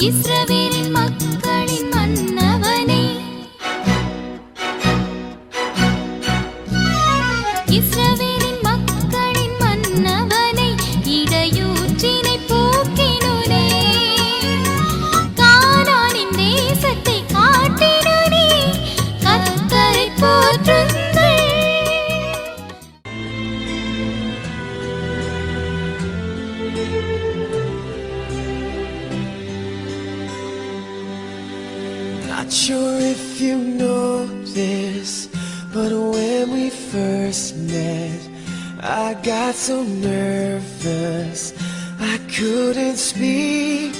இஸ்ரவேலின் மக்களின் மன்னவனே, இஸ்ரவேலின் மக்களின் மன்னவனே, இடையூற்றினை போக்கினோனே, கானானின் தேசத்தை காட்டினோனே, கர்த்தரை போற்றுங்கள். Not sure if you know this, but when we first met, I got so nervous I couldn't speak.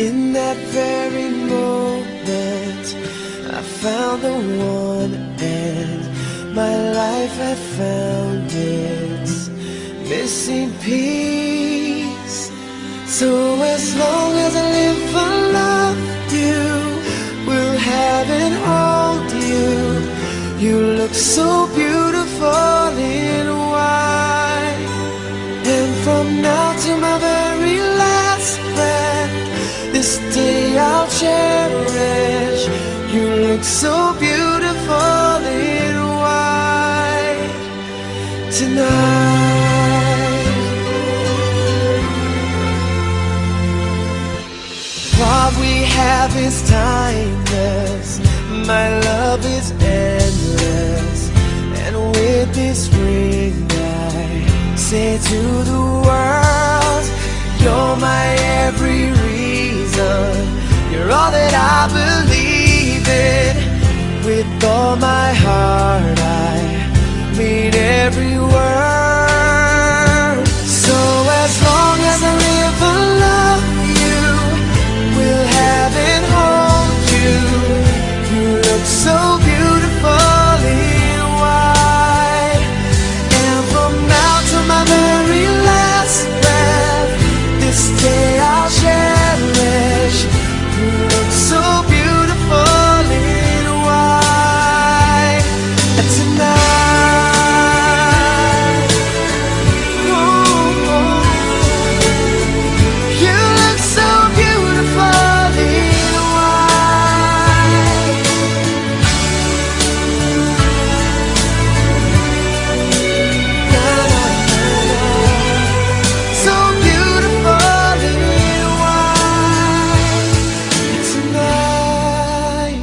In that very moment, I found the one, and my life had found its missing piece. So as long as I live, I love you, will have and hold you. You look so beautiful in white, and from now to my very last breath, this day I'll cherish. You look so beautiful in white tonight. What we have is timeless, my love is endless, and with this ring I say to the world, you're my every reason, you're all that I believe in. With all my heart I mean every word. So as long as I live, I love you, will have and hold you. You look so beautiful in white, and from now to my very last breath, this day I'll cherish. You look so beautiful in white tonight. Oh, you look so beautiful in white. Na, na, na, na. So beautiful in white tonight.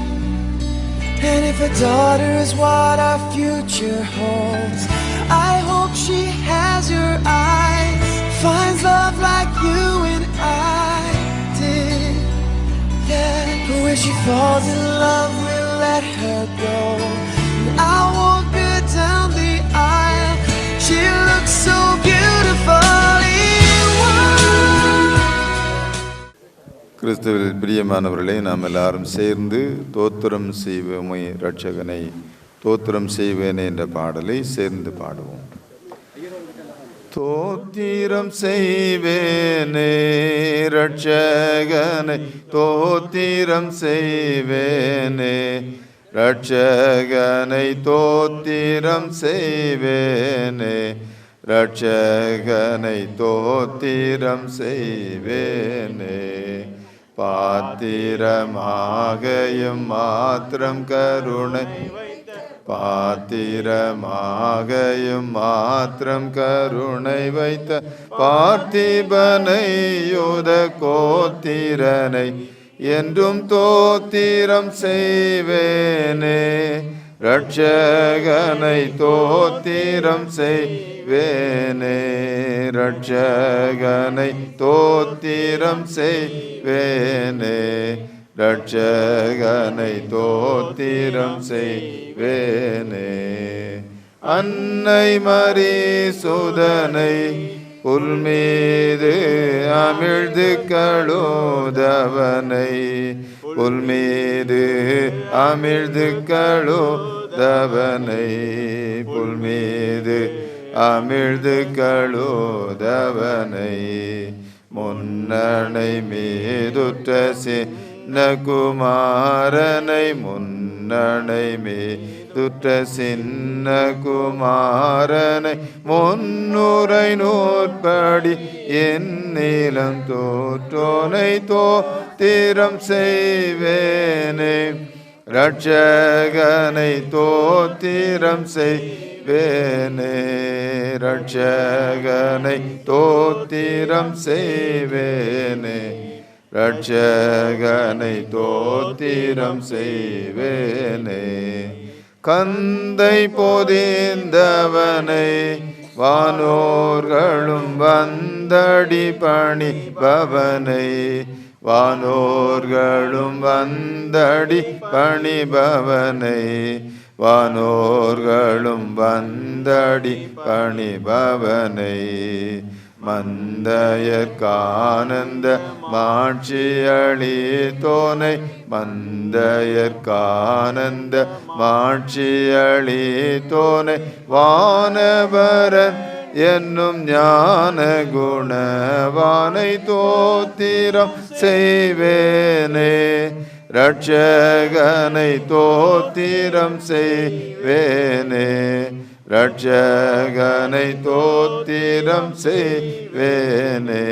And if a daughter is what our future holds, I hope she has your eyes, finds love like you and I did. Yeah, but when she falls in love, we'll let her go, and I'll walk her down the aisle. She looks so beautiful in white. கிறிஸ்துவில் பிரியமானவர்களே, நாம் எல்லாரும் சேர்ந்து தோத்திரம் செய்வோமே இரட்சகனை, தோத்திரம் செய்வேனே என்ற பாடலை சேர்ந்து பாடுவோம். தோத்திரம் செய்வேனே இரட்சகனை, தோத்திரம் செய்வேனே இரட்சகனை, தோத்திரம் செய்வேனே இரட்சகனை, தோத்திரம் செய்வேனே. பாத்திரமாகையும் மாத்திரம் கருணை, பாத்திரமாகையும் மாத்திரம் கருணை வைத்த பார்த்திபனை யூத கோத்திரனை என்றும் தோத்திரம் செய்வேனே இரட்சகனை, தோத்திரம் செய்வேனே இரட்சகனை, தோத்திரம் செய்வேனே இரட்சகனை, தோத்திரம் செய்வேனே. அன்னை மரி சுதனை புல்மீது அமிழ்து கழுதவனை, புல்மீது அமிழ்து கழுதவனை, புல்மீது அமிழ்து கழுதவனை, முன்னணை மீதுற்ற சின்னகுமாரனை, முன்ன மன்னனை மீதுற்ற சின்ன குமாரனை முன்னுரை நூற்படி என் நீளம் தோற்றோனை தோத்திரம் செய்வேனே. ரட்சகனை தோத்திரம் செய்வேனே. ரட்சகனை தோத்திரம் செய்வேனே. ரட்சகனை தோத்திரம் செய்வேனே. கந்தை பொதிந்தவனை வானோர்களும் வந்தடி பணிபவனை. வானோர்களும் வந்தடி பணிபவனை. வானோர்களும் வந்தடி பணிபவனை. மந்தையர்கானந்த மாட்சியளித்தோனை. மந்தையர்கானந்த மாட்சியளித்தோனை. வானவரன் என்னும் ஞான குணவானை தோத்திரம் செய்வேனே. ரட்சகனை தோத்திரம் செய்வேனே. ரட்சகனை தோத்திரம் செய்வேனே.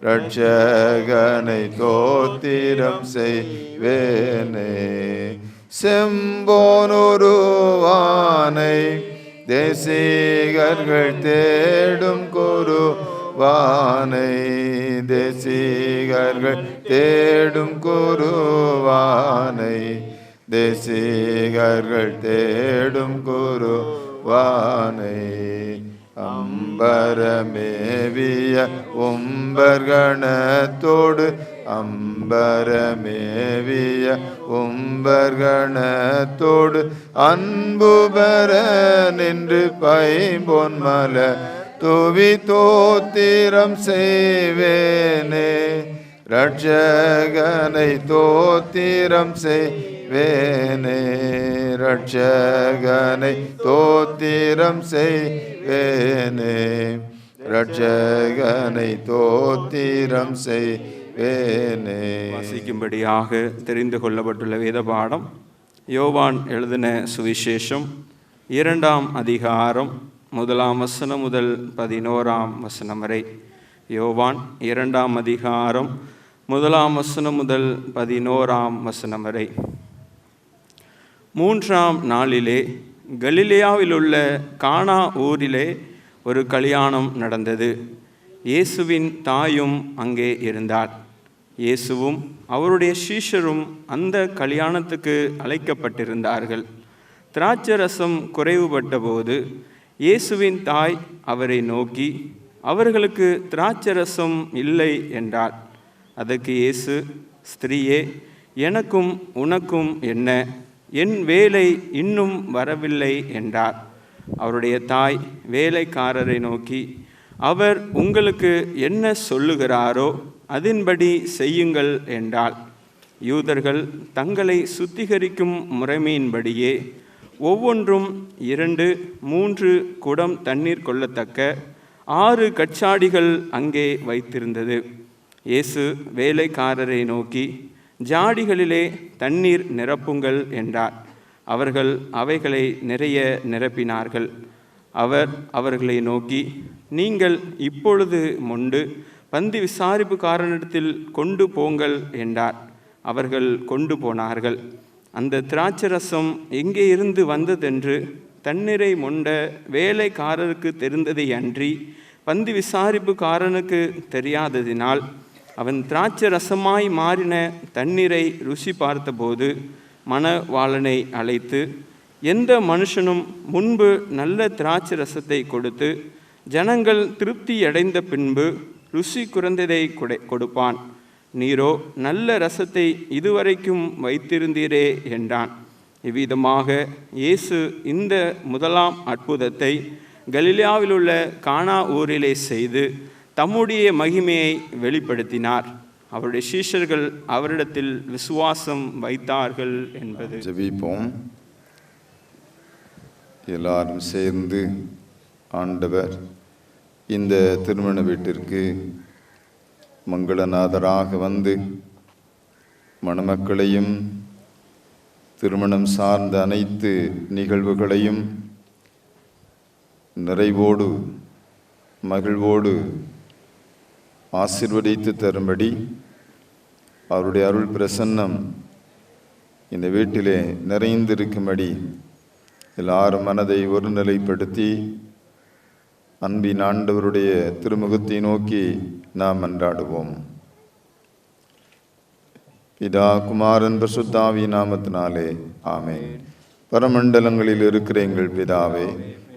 ரட்சகனை தோத்திரம் செய்வேனே. செம்போனுருவானை தேசிகர்கள் தேடும் குருவானை. தேசிகர்கள் தேடும் குருவானை. தேசிகர்கள் தேடும் குருவானை. அம்பரமேவிய உம்பர்கணத்தோடு. அம்பரமேவிய உம்பர்கணத்தோடு அன்புபர நின்று பைம்பொன்மல துவி தோத்திரம் செய்வேனே. ரட்சகனை தோத்திரம் செய்வேனே. ரட்சகனை தோத்திரம் செய்வேனே. ரட்சகனை தோத்திரம் செய்வேனே. வாசிக்கும்படியாக தெரிந்து கொள்ளப்பட்டுள்ள வேத பாடம் யோவான் எழுதின சுவிசேஷம் 2ஆம் அதிகாரம் 1ஆம் வசனம் முதல் 11ஆம் வசனம் வரை. யோவான் 2ஆம் அதிகாரம் 1ஆம் வசனம் முதல் 11ஆம் வசனம் வரை. 3ஆம் நாளிலே கலிலேயாவில் உள்ள கானா ஊரிலே ஒரு கல்யாணம் நடந்தது. இயேசுவின் தாயும் அங்கே இருந்தார். இயேசுவும் அவருடைய சீஷரும் அந்த கல்யாணத்துக்கு அழைக்கப்பட்டிருந்தார்கள். திராட்சரசம் குறைவுபட்ட போது இயேசுவின் தாய் அவரை நோக்கி, அவர்களுக்கு திராட்சரசம் இல்லை என்றார். அதற்கு இயேசு, ஸ்திரீயே, எனக்கும் உனக்கும் என்ன? என் வேலை இன்னும் வரவில்லை என்றார். அவருடைய தாய் வேலைக்காரரை நோக்கி, அவர் உங்களுக்கு என்ன சொல்லுகிறாரோ அதன்படி செய்யுங்கள் என்றாள். யூதர்கள் தங்களை சுத்திகரிக்கும் முறைமையின்படியே ஒவ்வொன்றும் 2-3 குடம் தண்ணீர் கொள்ளத்தக்க 6 கச்சாடிகள் அங்கே வைத்திருந்தது. இயேசு வேலைக்காரரை நோக்கி, ஜாடிகளிலே தண்ணீர் நிரப்புங்கள் என்றார். அவர்கள் அவைகளை நிறைய நிரப்பினார்கள். அவர் அவர்களை நோக்கி, நீங்கள் இப்பொழுது மொண்டு பந்தி விசாரிப்புக்காரனிடத்தில் கொண்டு போங்கள் என்றார். அவர்கள் கொண்டு போனார்கள். அந்த திராட்சரசம் எங்கே இருந்து வந்ததென்று தண்ணீரை மொண்ட வேலைக்காரருக்கு தெரிந்ததை அன்றி பந்தி விசாரிப்புக்காரனுக்கு தெரியாததினால் அவன் திராட்சரசமாய் மாறின தண்ணீரை ருசி பார்த்தபோது மணவாளனை அழைத்து, எந்த மனுஷனும் முன்பு நல்ல திராட்சரசத்தை கொடுத்து ஜனங்கள் திருப்தி அடைந்த பின்பு ருசி குறைந்ததை கொடுப்பான். நீரோ நல்ல ரசத்தை இதுவரைக்கும் வைத்திருந்தீரே என்றான். இவ்விதமாக இயேசு இந்த முதலாம் அற்புதத்தை கலிலேயாவில் உள்ள கானா ஊரிலே செய்து தம்முடைய மகிமையை வெளிப்படுத்தினார். அவருடைய சீஷர்கள் அவரிடத்தில் விசுவாசம் வைத்தார்கள் என்பது. ஜெபிப்போம். எல்லாரும் சேர்ந்து ஆண்டவர் இந்த திருமண வீட்டிற்கு மங்களநாதராக வந்து மணமக்களையும் திருமணம் சார்ந்த அனைத்து நிகழ்வுகளையும் நிறைவோடு மகிழ்வோடு ஆசீர்வதித்து தரும்படி அவருடைய அருள் பிரசன்னம் இந்த வீட்டிலே நிறைந்திருக்கும்படி எல்லாரும் மனதை ஒருநிலைப்படுத்தி அன்பின் ஆண்டவருடைய திருமுகத்தை நோக்கி நாம் மன்றாடுவோம். பிதா குமாரன் பரிசுத்தாவி நாமத்தினாலே ஆமென். பரமண்டலங்களில் இருக்கிற எங்கள் பிதாவே,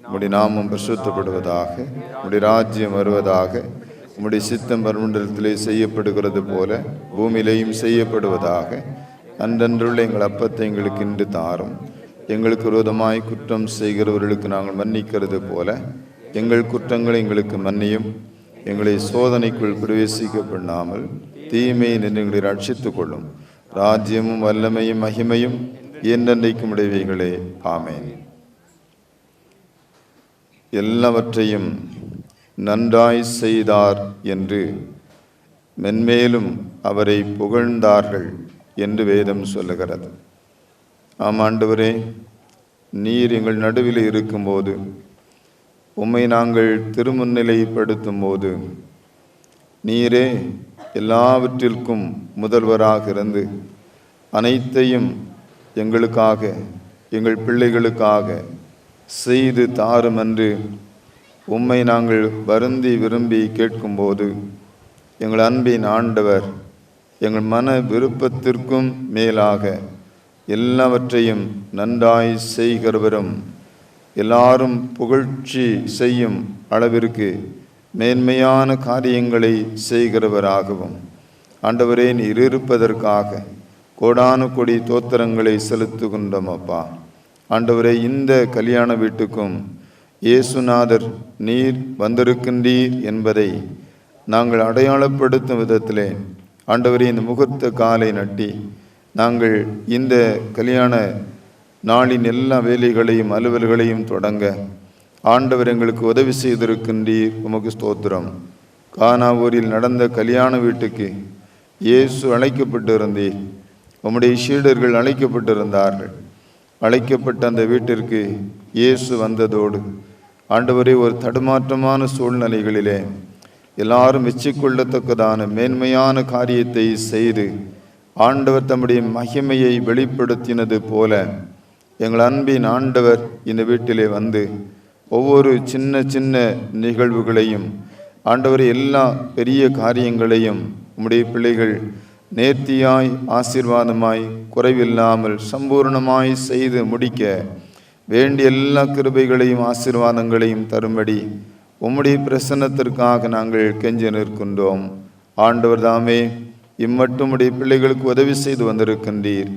உம்முடைய நாமம் பரிசுத்தப்படுவதாக, உம்முடைய ராஜ்யம் வருவதாக, உம்முடைய சித்தம் பரமண்டலத்திலே செய்யப்படுகிறது போல பூமியிலேயும் செய்யப்படுவதாக. அன்றன்றுள்ள எங்கள் அப்பத்தை எங்களுக்கு இன்று தாரும். எங்களுக்கு விரோதமாய் குற்றம் செய்கிறவர்களுக்கு நாங்கள் மன்னிக்கிறது போல எங்கள் குற்றங்களை எங்களுக்கு மன்னியும். எங்களை சோதனைக்குள் பிரவேசிக்க பண்ணாமல் தீமையை நின்று எங்களை ரட்சித்துக் கொள்ளும். ராஜ்யமும் வல்லமையும் மகிமையும் என்றென்றைக்கும் உடையவைகளே. ஆமென். எல்லாவற்றையும் நன்றாய் செய்தார் என்று மென்மேலும் அவரை புகழ்ந்தார்கள் என்று வேதம் சொல்லுகிறது. ஆமாண்டவரே, நீர் எங்கள் நடுவில் இருக்கும்போது, உம்மை நாங்கள் திருமுன்னிலைப்படுத்தும் போது, நீரே எல்லாவற்றிற்கும் முதல்வராக இருந்து அனைத்தையும் எங்களுக்காக எங்கள் பிள்ளைகளுக்காக செய்து தாரும் என்று உம்மை நாங்கள் வருந்தி விரும்பி கேட்கும்போது, எங்கள் அன்பின் ஆண்டவர் எங்கள் மன விருப்பத்திற்கும் மேலாக எல்லாவற்றையும் நன்றாய் செய்கிறவரும் எல்லாரும் புகழ்ச்சி செய்யும் அளவிற்கு மேன்மையான காரியங்களை செய்கிறவராகவும் ஆண்டவரே நீர் இருப்பதற்காக கோடானு கோடி தோத்திரங்களை செலுத்துகின்றோம் அப்பா. ஆண்டவரே, இந்த கல்யாண வீட்டுக்கும் இயேசுநாதர் நீர் வந்திருக்கின்றீர் என்பதை நாங்கள் அடையாளப்படுத்தும் விதத்திலே ஆண்டவரே இந்த முகூர்த்த காலை நட்டி நாங்கள் இந்த கல்யாண நாளின் எல்லா வேலைகளையும் அலுவல்களையும் தொடங்க ஆண்டவர் எங்களுக்கு உதவி செய்திருக்கின்றீர். உமக்கு ஸ்தோத்திரம். கானாவூரில் நடந்த கல்யாண வீட்டுக்கு இயேசு அழைக்கப்பட்டிருந்தீர். உம்முடைய சீடர்கள் அழைக்கப்பட்டிருந்தார்கள். அழைக்கப்பட்ட அந்த வீட்டிற்கு இயேசு வந்ததோடு ஆண்டவரே ஒரு தடுமாற்றமான சூழ்நிலைகளிலே எல்லாரும் மெச்சிக்கொள்ளத்தக்கதான மேன்மையான காரியத்தை செய்து ஆண்டவர் தம்முடைய மகிமையை வெளிப்படுத்தினது போல எங்கள் அன்பின் ஆண்டவர் இந்த வீட்டிலே வந்து ஒவ்வொரு சின்ன சின்ன நிகழ்வுகளையும் ஆண்டவர் எல்லா பெரிய காரியங்களையும் உம்முடைய பிள்ளைகள் நேர்த்தியாய் ஆசீர்வாதமாய் குறைவில்லாமல் சம்பூர்ணமாய் செய்து முடிக்க வேண்டிய எல்லா கிருபைகளையும் ஆசீர்வாதங்களையும் தரும்படி உம்முடைய பிரசன்னத்திற்காக நாங்கள் கெஞ்சி நிற்கின்றோம். ஆண்டவர் தாமே இம்மட்டும் உடைய பிள்ளைகளுக்கு உதவி செய்து வந்திருக்கின்றீர்.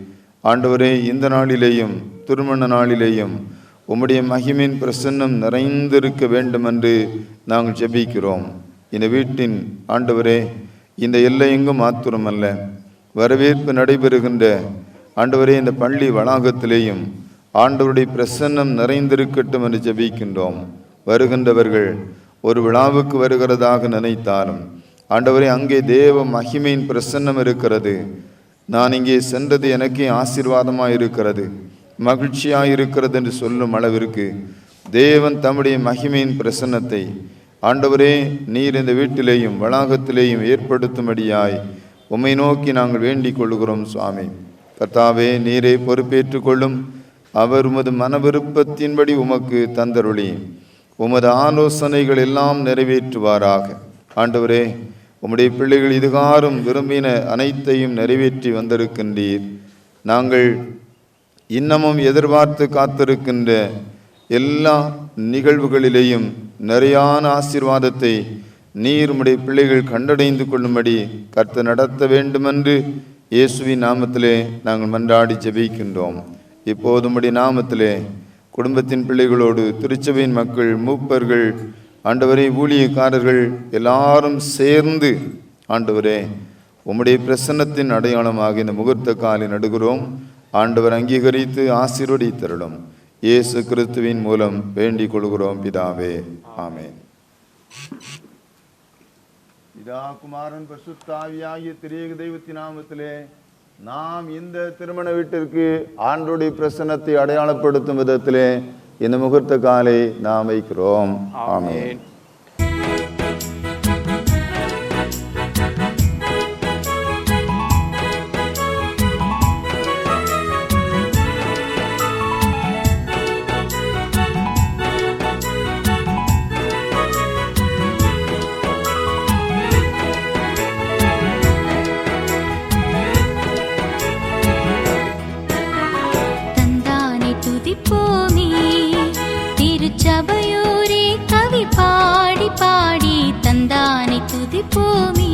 ஆண்டவரே, இந்த நாளிலேயும் திருமண நாளிலேயும் உம்முடைய மகிமையின் பிரசன்னம் நிறைந்திருக்க வேண்டும் என்று நாங்கள் ஜெபிக்கிறோம். இந்த வீட்டின் ஆண்டவரே, இந்த எல்லை எங்கும் மாத்திரமல்ல, வரவேற்பு நடைபெறுகின்ற ஆண்டவரே இந்த பள்ளி வளாகத்திலேயும் ஆண்டவருடைய பிரசன்னம் நிறைந்திருக்கட்டும் என்று ஜெபிக்கின்றோம். வருகின்றவர்கள் ஒரு விழாவுக்கு வருகிறதாக நினைத்தாலும் ஆண்டவரே, அங்கே தேவ மகிமையின் பிரசன்னம் இருக்கிறது. நான் இங்கே சென்றது எனக்கே ஆசீர்வாதமாக இருக்கிறது, மகிழ்ச்சியாக இருக்கிறது என்று சொல்லும் அளவிற்கு தேவன் தம்முடைய மகிமையின் பிரசன்னத்தை ஆண்டவரே நீர் இந்த வீட்டிலேயும் வளாகத்திலேயும் ஏற்படுத்தும்படியாய் உம்மை நோக்கி நாங்கள் வேண்டிக் கொள்கிறோம். சுவாமி கர்த்தாவே, நீரே பொறுப்பேற்று கொள்ளும். அவர் உமது மன விருப்பத்தின்படி உமக்கு தந்தருளி உமது ஆலோசனைகள் எல்லாம் நிறைவேற்றுவாராக. ஆண்டவரே, உம்முடைய பிள்ளைகள் இதுகாரும் விரும்பின அனைத்தையும் நிறைவேற்றி வந்திருக்கின்றீர். நாங்கள் இன்னமும் எதிர்பார்த்து காத்திருக்கின்ற எல்லா நிகழ்வுகளிலேயும் நிறையான ஆசீர்வாதத்தை நீர் உம்முடைய பிள்ளைகள் கண்டடைந்து கொள்ளும்படி கர்த்தர் நடத்த வேண்டுமென்று இயேசுவின் நாமத்திலே நாங்கள் மன்றாடி ஜெபிக்கின்றோம். இப்போது உம்முடைய நாமத்திலே குடும்பத்தின் பிள்ளைகளோடு திருச்சபையின் மக்கள், மூப்பர்கள், ஆண்டவரே ஊழியக்காரர்கள் எல்லாரும் சேர்ந்து ஆண்டவரே உம்முடைய பிரசன்னத்தின் அடையாளமாக இந்த முகூர்த்த காலை நடுகிறோம். ஆண்டவர் அங்கீகரித்து ஆசீர்வதித்தருளும். இயேசு கிறிஸ்துவின் மூலம் வேண்டிக் கொள்கிறோம் பிதாவே, ஆமென். பிதா குமாரன் பரிசுத்த ஆவியாகிய திரியேக தெய்வத்தின் நாமத்திலே நாம் இந்த திருமண வீட்டிற்கு ஆண்டவருடைய பிரசன்னத்தை அடையாளப்படுத்தும் விதத்திலே இந்த முகூர்த்த காலை நாம் வைக்கிறோம். ஆமென். திருச்சபையோரே கவி பாடி பாடி தந்தானை துதிப்போமே.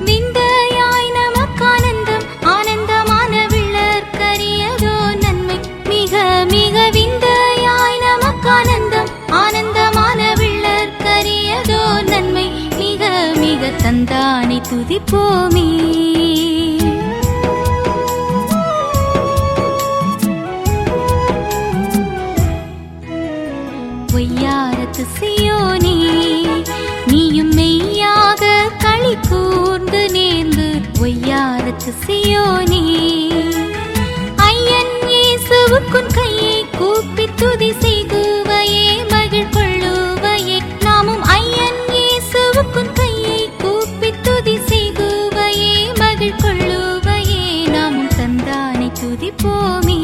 விந்தையாய் நமக்கானந்தம் ஆனந்தமான விளக்கரியதோ நன்மை மிக மிக விந்தையாய் நமக்கானந்தம் ஆனந்தமான விளக்கரியதோ நன்மை மிக மிக தந்தானை துதிப்போமே. பொய்யாரத்து சியோனே நீயும் மெய்யாக களி கூர்ந்து நேர்ந்து பொய்யாரத்து சியோனே ஐயன் இயேசுவுக்குன் கையை கூப்பி துதி செய்குவையே மகிழ் கொள்ளுவையே. நாமும் ஐயன் இயேசுவுக்குன் கையை கூப்பி துதி செய்குவையே மகிழ் கொள்ளுவையே. நாமும் தந்தானை துதிப்போமே.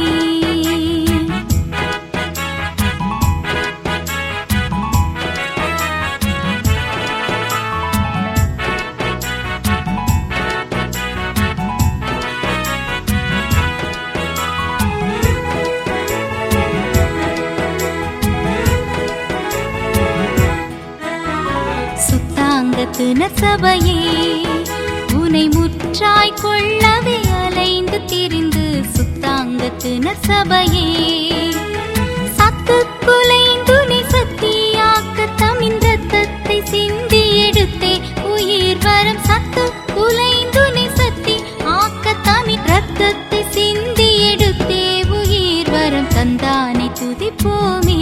சபையே உனை முற்றாய் கொள்ளவே அலைந்து திரிந்து சுத்தாங்கத்தின சபையே சத்து குலைந்துனை சத்தியாக்க தமிழ்ந்தத்தை சிந்தி எடுத்தே உயிர் வரம் சத்து குலைந்துனை சத்தி ஆக்க தமிழ் ரத்தத்தை சிந்தி எடுத்தே உயிர் வரம் தந்தானை துதிப்போமே.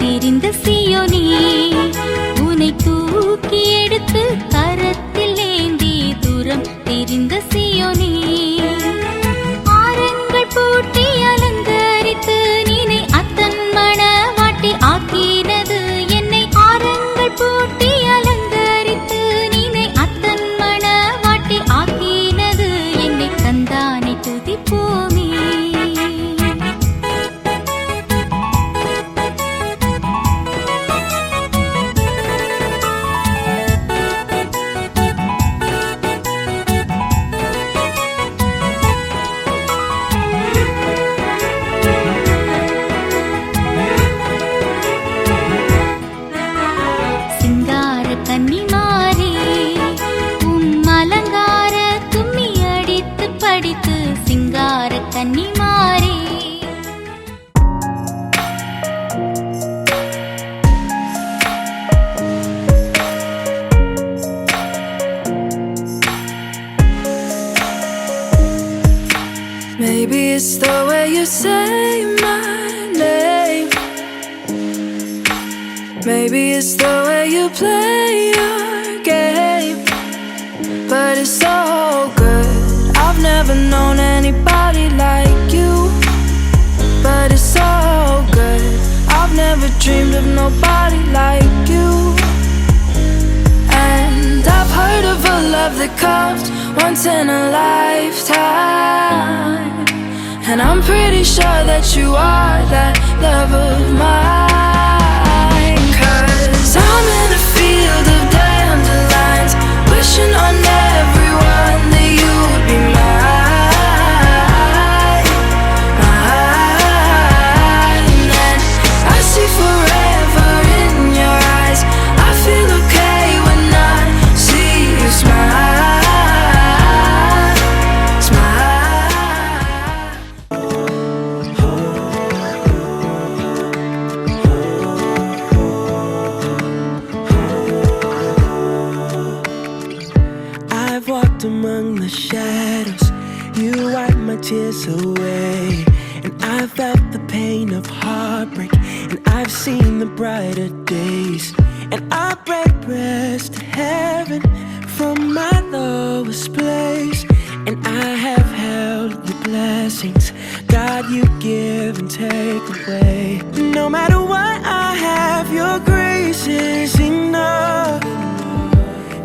தெரிந்த சியோனே உனை தூக்கி எடுத்து கரத்தில் ஏந்தி தூரம் தெரிந்த சியோனே ஆரங்கள் பூட்டி அலங்கரித்து நீனை அத்தன் மணவாட்டி ஆக்கினது என்னை. ஆரங்கள் பூட்டி அலங்கரித்து நீனை அத்தன் மணவாட்டி ஆக்கினது என்னை. தந்தானை துதிப்போமே. Maybe it's the way you say my name. Maybe it's the way you play your game. But it's so good. I've never known anybody like you. But it's so good. I've never dreamed of nobody like you. And I've heard of a love that comes once in a lifetime. And I'm pretty sure that you are that love of mine. 'Cause I'm in a field of dandelions, wishing on everyone that you would be mine, mine. And I see forever in your eyes. I feel okay when I see you smile, smile. I've walked among the shadows, you wiped my tears away. And I felt the pain of heartbreak, and I've I've seen the brighter days, and I pray prayers to heaven from my lowest place. And I have held your blessings, God, you give and take away. No matter what I have, your grace is enough.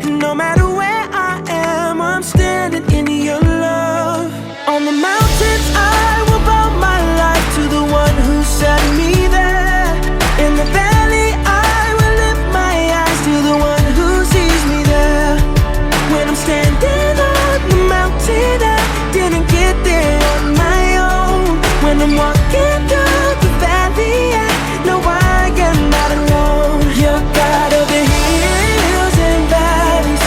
No matter where I am, I'm standing in your love. On the mountains I will bow my life to the one who set me there. In the valley I will lift my eyes to the one who sees me there. When I'm standing on the mountain, I didn't get there on my own. When I'm walking through the valley, I know I am not alone. You're God of the hills and valleys,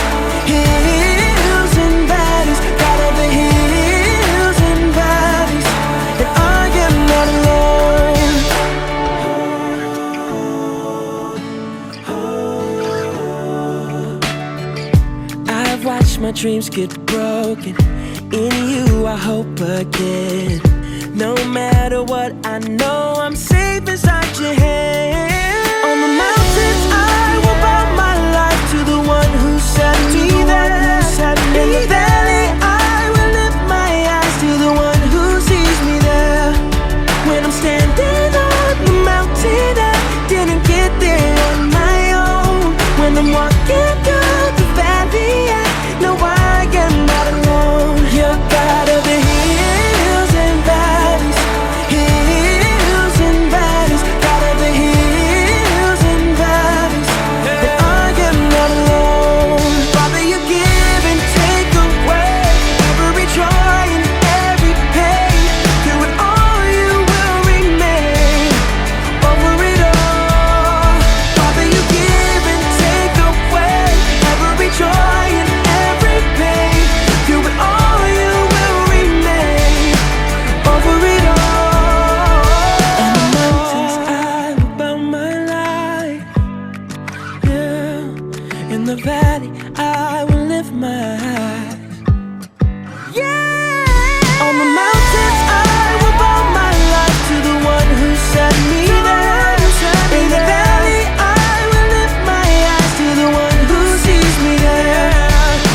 hills and valleys, God of the hills and valleys, and I am not alone. I've watched my dreams get broken. In you I hope again. No matter what, I know I'm safe inside your hand. On the mountains I will bow my life to the one who set me there. In the valley I will lift my eyes to the one who sees me there. When I'm standing on the mountain, I didn't get there on my own. When I'm walking through the valley, I know I am not alone. You're God of the hills and valleys, hills and valleys, God of the hills and valleys, and I am not alone. Father, you give and take away every joy and every pain. Through it all you will remain, over it all. Father, you give and take away every joy and every pain. Through it all you will remain, over it all. On the mountains I will bow my life, yeah. In the valley I will lift my eyes, yeah. On the mountains I will bow my life to the one who set me there. In the valley I will lift my eyes to the one who sees me there.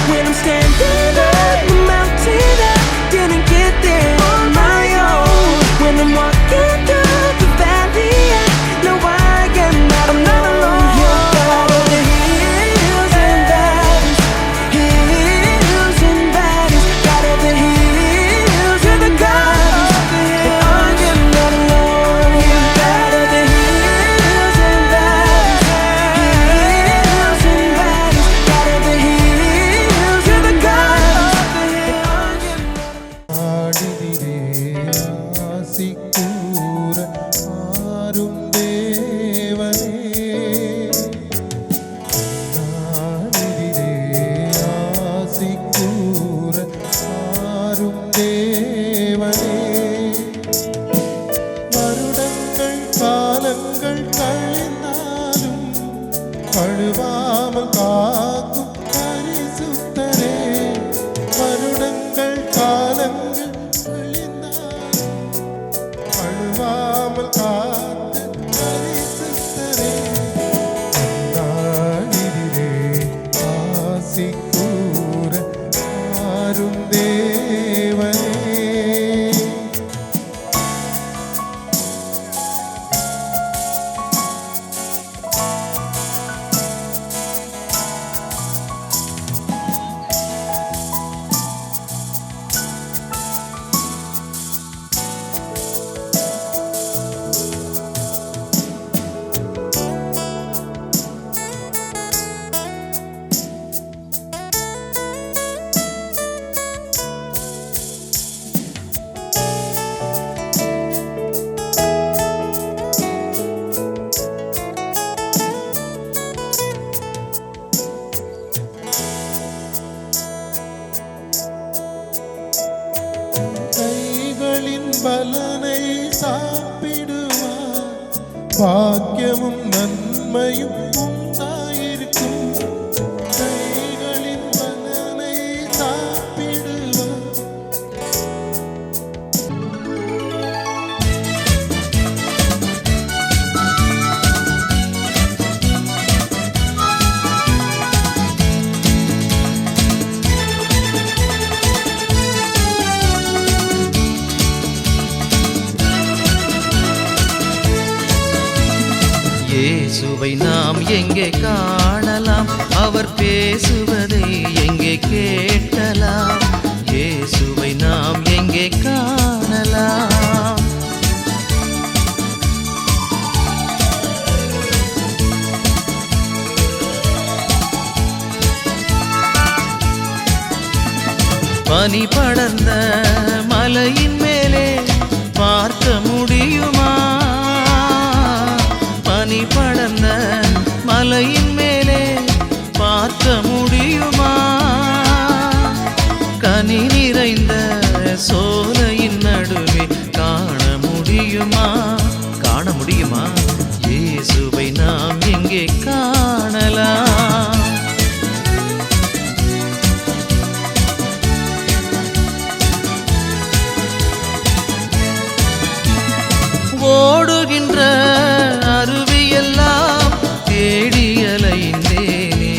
When I'm standing on the mountain, I didn't get there on my own. When I'm walking through the valley, I know I am not alone. You're God of the hills and valleys, hills and valleys, God of the hills. You're the God of the hills, and I am not alone. You're God of the hills and valleys, hills and valleys, God of the hills. You're the God of the hills. ஆடிதிரே ஆசிக்கூற ஆரும் தேவனே, ஆடிதிரே ஆசிக்கூற ஆரும் தேவனே. வருடங்கள் காலங்கள் கழிந்தாலும் வழுவாமல் காக்கும் பரிசுத்தரே. வருடங்கள் காலங்கள் கழிந்தாலும் வழுவாமல் காத்த பரிசுத்தரே. நாளிலே ஆசி கூற ஆரும் தேவனே. கைகளின் பலனை சாப்பிடுவார், பாக்கியமும் நன்மையும் உண்டாயிருக்கும். கைகளின் பலனை சாப்பிடுவார். இயேசுவை நாம் எங்கே காணலாம்? அவர் பேசுவதை எங்கே கேட்கலாம்? இயேசுவை நாம் எங்கே காணலாம்? பனி படர்ந்த மலையின் மேலே பார்க்க முடியுமா? பனி படர்ந்த மலையின் மேலே பார்க்க முடியுமா? கனி நிறைந்த சோலையின் நடுவே காண முடியுமா? காண முடியுமா? இயேசுவை நாம் எங்கே காணலாம்? ஓடுகின்ற அருவியெல்லாம் தேடி அலைந்தேனே,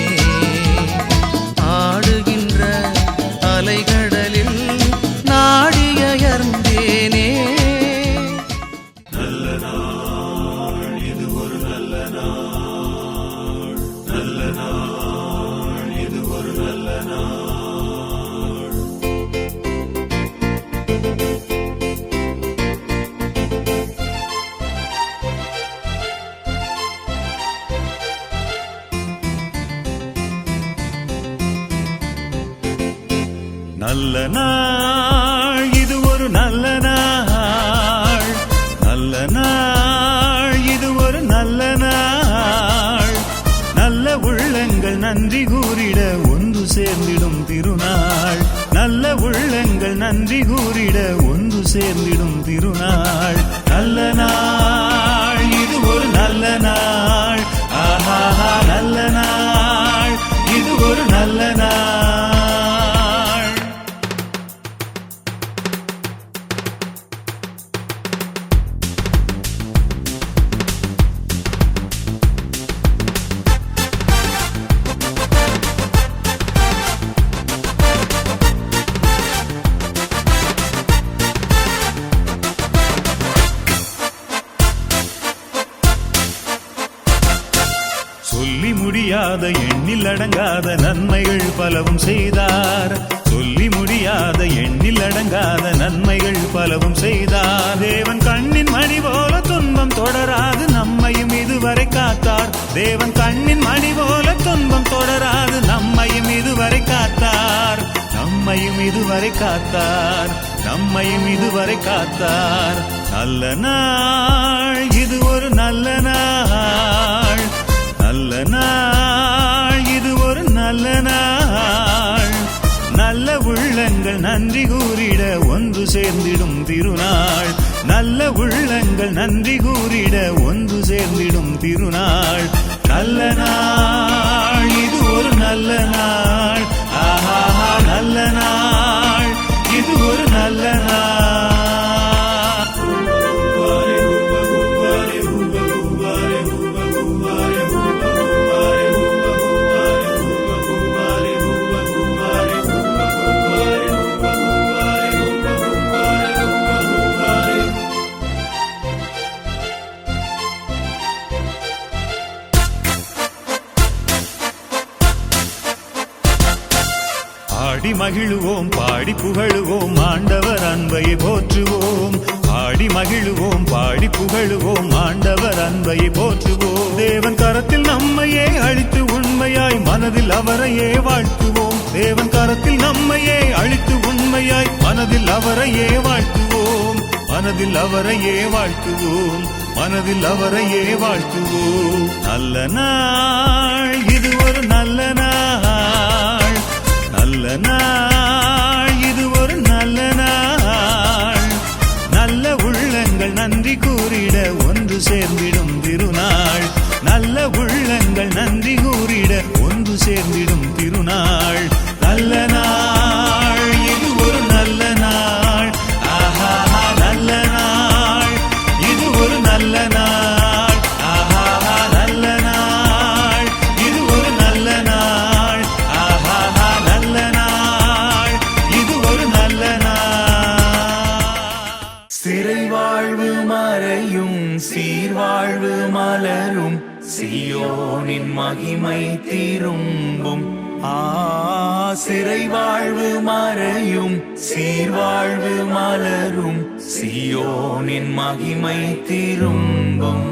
ஆடுகின்ற அலைகடலில் நாடியர்ந்தேனே. நல்ல நாள் இது ஒரு நல்ல நாள், நல்ல நாள் இது ஒரு நல்ல நாள். நல்ல நாள் இது ஒரு நல்ல நாள், நல்ல நாள் இது ஒரு நல்ல நாள். நல்ல உள்ளங்கள் நன்றி கூறிட ஒன்று சேர்ந்திடும் திருநாள். நல்ல உள்ளங்கள் நன்றி கூறிட ஒன்று சேர்ந்திடும் திருநாள். நல்ல நாள் இது ஒரு நல்ல நாள், ஆஹா நல்ல நாள் இது ஒரு நல்ல நாள். சொல்லி முடியாத எண்ணில் அடங்காத நன்மைகள் பலவும் செய்தார். சொல்லி முடியாத எண்ணில் அடங்காத நன்மைகள் பலவும் செய்தார். தேவன் கண்ணின் மணி போல துன்பம் தொடராது நம்மையும் இதுவரை காத்தார். தேவன் கண்ணின் மணி போல துன்பம் தொடராது நம்மையும் இதுவரை காத்தார். நம்மையும் இதுவரை காத்தார். நம்மையும் இதுவரை காத்தார். நல்ல நாள் இது ஒரு நல்ல நாள், நல்ல நாள் இது ஒரு நல்ல நாள். நல்ல உள்ளங்கள் நன்றி கூறிட ஒன்று சேர்ந்திடும் திருநாள். நல்ல உள்ளங்கள் நன்றி கூறிட ஒன்று சேர்ந்திடும் திருநாள். நல்ல நாள் இது ஒரு நல்ல நாள், ஆஹா நல்ல நாள் இது ஒரு நல்ல நாள். பாடி மகிழுவோம் பாடி புகழுவோம் ஆண்டவர் அன்பையை போற்றுவோம். பாடி மகிழுவோம் பாடி புகழுவோம் ஆண்டவர் அன்பையை போற்றுவோம். தேவன் கரத்தில் நம்மையே அழித்து உண்மையாய் மனதில் அவரையே வாழ்த்துவோம். தேவன் கரத்தில் நம்மையே அழித்து உண்மையாய் மனதில் அவரையே வாழ்த்துவோம். மனதில் அவரையே வாழ்த்துவோம். மனதில் அவரையே வாழ்த்துவோம். நல்ல நாள் இது ஒரு நல்ல நாள், நல்ல நாள் இது ஒரு நல்ல நாள். நல்ல உள்ளங்கள் நன்றி கூறிட ஒன்று சேர்ந்திடும் திருநாள். நல்ல உள்ளங்கள் நன்றி கூறிட ஒன்று சேர்ந்திடும் திருநாள். நல்ல நாள் இது ஒரு நல்ல நாள், ஆஹா நல்ல நாள் இது ஒரு நல்ல நாள், ஆஹா நல்ல நாள் இது ஒரு நல்ல நாள், ஆஹா நல்ல நாள் இது ஒரு நல்ல நாள். சிறை வாழ்வு மறையும் சீர்வாழ்வு மலரும் சீயோனின் மகிமை திரும்பும். சிறை வாழ்வு மறையும் சீர்வாழ்வு மலரும் சீயோனின் மகிமை திரும்பும்.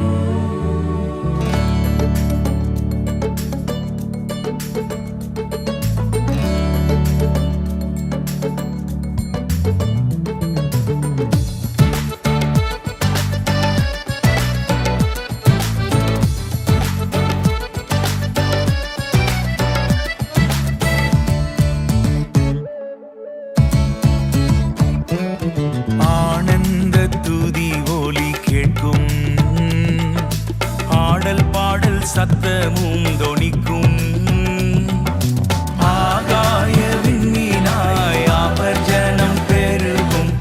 ஆனந்த துதி ஒலி கேட்கும், ஆடல் பாடல் சத்தமும் தொனிக்கும். ஆகாய விண்மீனாய் அவர் ஜனம் பெருகும்,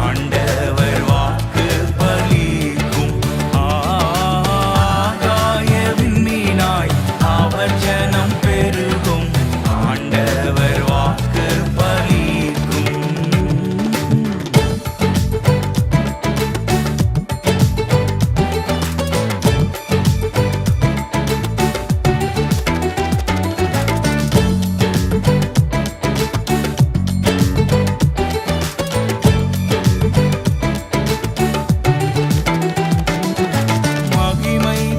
ஆண்டவர் வாக்கு பலிக்கும். ஆகாய விண்மீனாய் அவர் ஜனம் பெருகும், ஆண்டவர் வாக்கு பலிக்கும்.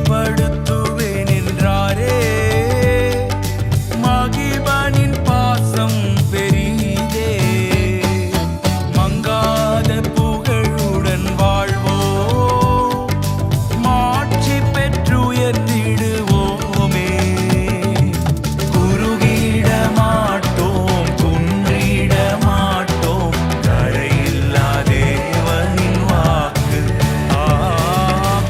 மகிமைப்படுத்துவேன் என்றாரே, மகிபனின் பாசம் பெரிதே. மங்காத புகழுடன் வாழ்வோ, மாட்சி பெற்றுயர்ந்திடுவோமே. குறுகிட மாட்டோம் குன்றிட மாட்டோம், கரையில்லா தேவனின் வாக்கு.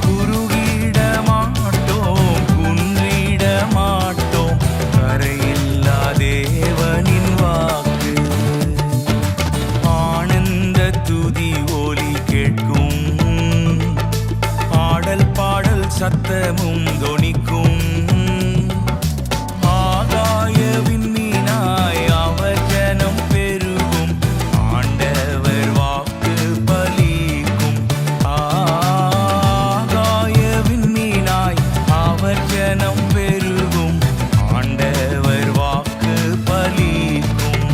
குறுகிட மாட்டோம் குன்றிட மாட்டோம், கரையில்லா தேவனின் வாக்கு. ஆனந்த துதி ஒலி கேட்கும், ஆடல் பாடல் சத்தமும் தொனிக்கும். ஆகாய விண்மீனாய் அவர் ஜனம் பெருகும், ஆண்டவர் வாக்கு பலிக்கும். ஆகாய விண்மீனாய் அவர் ஜனம் பெருகும், ஆண்டவர் வாக்கு பலிக்கும்.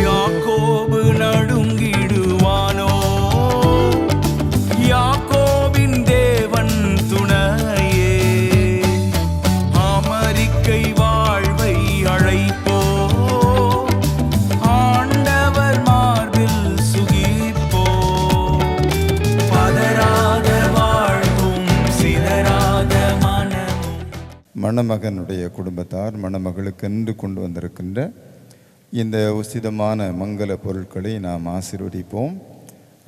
யாக்கோபு நடுங்கிடுவானோ, யாக்கோபின் தேவன் துணையே. அமெரிக்கை வாழ்வை அழைப்போ, ஆண்டவர் மார்பில் சுகிப்போ. பதறாத வாழ்வும் சிதறாத மனமும். மணமகனுடைய குடும்பத்தார் மணமகளுக்கென்று கொண்டு வந்திருக்கின்ற இந்த உசிதமான மங்கள பொருட்களை நாம் ஆசீர்வதிப்போம்.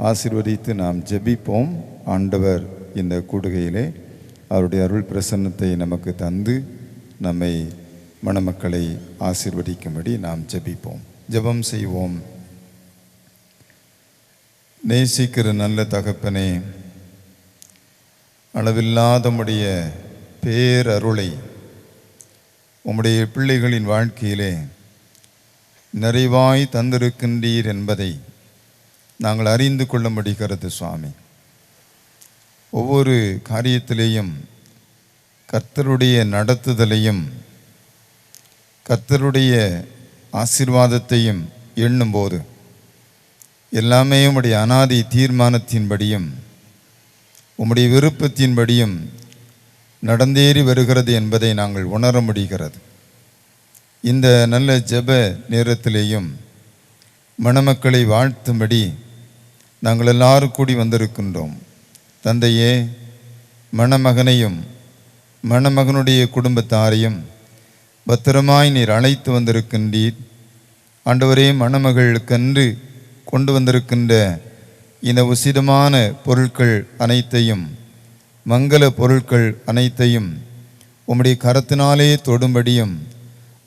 ஆசீர்வதித்து நாம் ஜெபிப்போம். ஆண்டவர் இந்த கூடுகையிலே அவருடைய அருள் பிரசன்னத்தை நமக்கு தந்து நம்மை மணமக்களை ஆசீர்வதிக்கும்படி நாம் ஜெபிப்போம். ஜெபம் செய்வோம். நேசிக்கிற நல்ல தகப்பனே, அளவில்லாதமுடைய பேரருளை உம்முடைய பிள்ளைகளின் வாழ்க்கையிலே நிறைவாய் தந்திருக்கின்றீர் என்பதை நாங்கள் அறிந்து கொள்ள முடிகிறது சுவாமி. ஒவ்வொரு காரியத்திலேயும் கர்த்தருடைய நடத்துதலையும் கர்த்தருடைய ஆசீர்வாதத்தையும் எண்ணும்போது எல்லாமே உம்முடைய அனாதி தீர்மானத்தின்படியும் உம்முடைய விருப்பத்தின்படியும் நடந்தேறி வருகிறது என்பதை நாங்கள் உணர முடிகிறது. இந்த நல்ல ஜெப நேரத்திலேயும் மணமக்களை வாழ்த்தும்படி நாங்கள் எல்லாரும் கூடி வந்திருக்கின்றோம். தந்தையே, மணமகனையும் மணமகனுடைய குடும்பத்தாரையும் பத்திரமாய் நீர் அழைத்து வந்திருக்கின்றீர். ஆண்டவரே, மணமகளுக்கென்று கொண்டு வந்திருக்கின்ற இந்த உசிதமான பொருட்கள் அனைத்தையும் மங்கள பொருட்கள் அனைத்தையும் உம்முடைய கரத்தினாலே தொடும்படியும்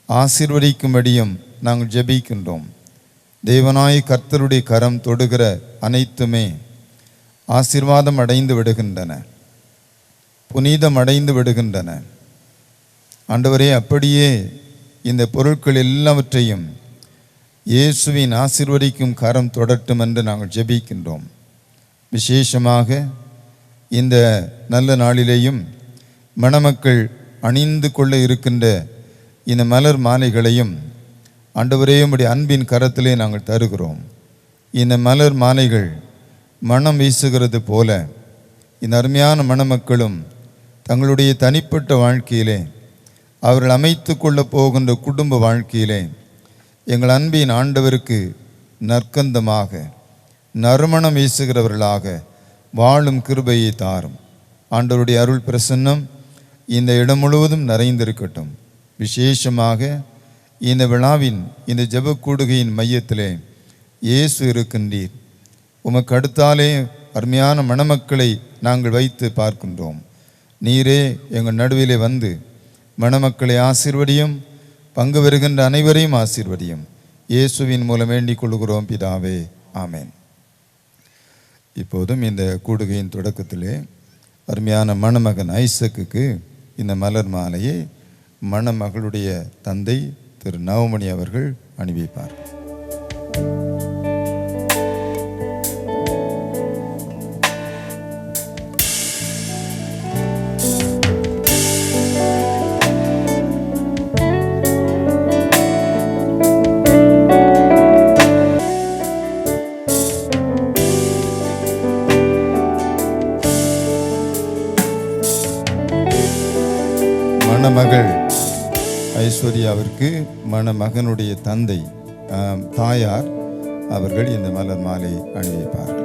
ஆசீர்வதிக்கும்படியும் நாங்கள் ஜெபிக்கின்றோம். தேவனாய் கர்த்தருடைய கரம் தொடுகிற அனைத்துமே ஆசீர்வாதம் அடைந்து விடுகின்றன, புனிதம் அடைந்து விடுகின்றன. ஆண்டவரே, அப்படியே இந்த பொருட்கள் எல்லாவற்றையும் இயேசுவின் ஆசீர்வதிக்கும் கரம் தொடட்டும் என்று நாங்கள் ஜெபிக்கின்றோம். விசேஷமாக இந்த நல்ல நாளிலேயும் மணமக்கள் அணிந்து கொள்ள இருக்கின்ற இந்த மலர் மாலைகளையும் ஆண்டவரே உம்முடைய அன்பின் கரத்திலே நாங்கள் தருகிறோம். இந்த மலர் மாலைகள் மனம் வீசுகிறது போல இந்த அருமையான மணமக்களும் தங்களுடைய தனிப்பட்ட வாழ்க்கையிலே அவர்கள் அமைத்து கொள்ள போகின்ற குடும்ப வாழ்க்கையிலே எங்கள் அன்பின் ஆண்டவருக்கு நற்கந்தமாக நறுமணம் வீசுகிறவர்களாக வாழும் கிருபையை தாரும். ஆண்டவருடைய அருள் பிரசன்னம் இந்த இடம் முழுவதும் நிறைந்திருக்கட்டும். விசேஷமாக இந்த விழாவின் இந்த ஜெபக்கூடுகையின் மையத்திலே இயேசு இருக்கின்றீர். உமக்கு அடுத்தாலே அருமையான மணமக்களை நாங்கள் வைத்து பார்க்கின்றோம். நீரே எங்கள் நடுவிலே வந்து மணமக்களை ஆசீர்வதியும், பங்கு வருகின்ற அனைவரையும் ஆசீர்வதியும். இயேசுவின் மூலம் வேண்டிக் கொள்கிறோம் பிதாவே, ஆமேன். இப்போதும் இந்த கூடுகையின் தொடக்கத்திலே அருமையான மணமகன் ஐசக்குக்கு இந்த மலர் மாலையை மணமகளுடைய தந்தை திரு நவமணி அவர்கள் அணிவிப்பார். மணமகள் ஐஸ்வர்யாவிற்கு மணமகனுடைய தந்தை தாயார் அவர்கள் இந்த மலர் மாலை அணிவிப்பார்கள்.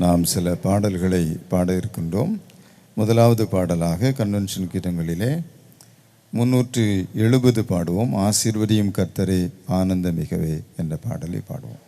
நாம் சில பாடல்களை பாட இருக்கின்றோம். முதலாவது பாடலாக கன்வென்ஷன் கீதங்களிலே 370 பாடுவோம். ஆசீர்வதியும் கர்த்தரே ஆனந்த மிகவே என்ற பாடலை பாடுவோம்.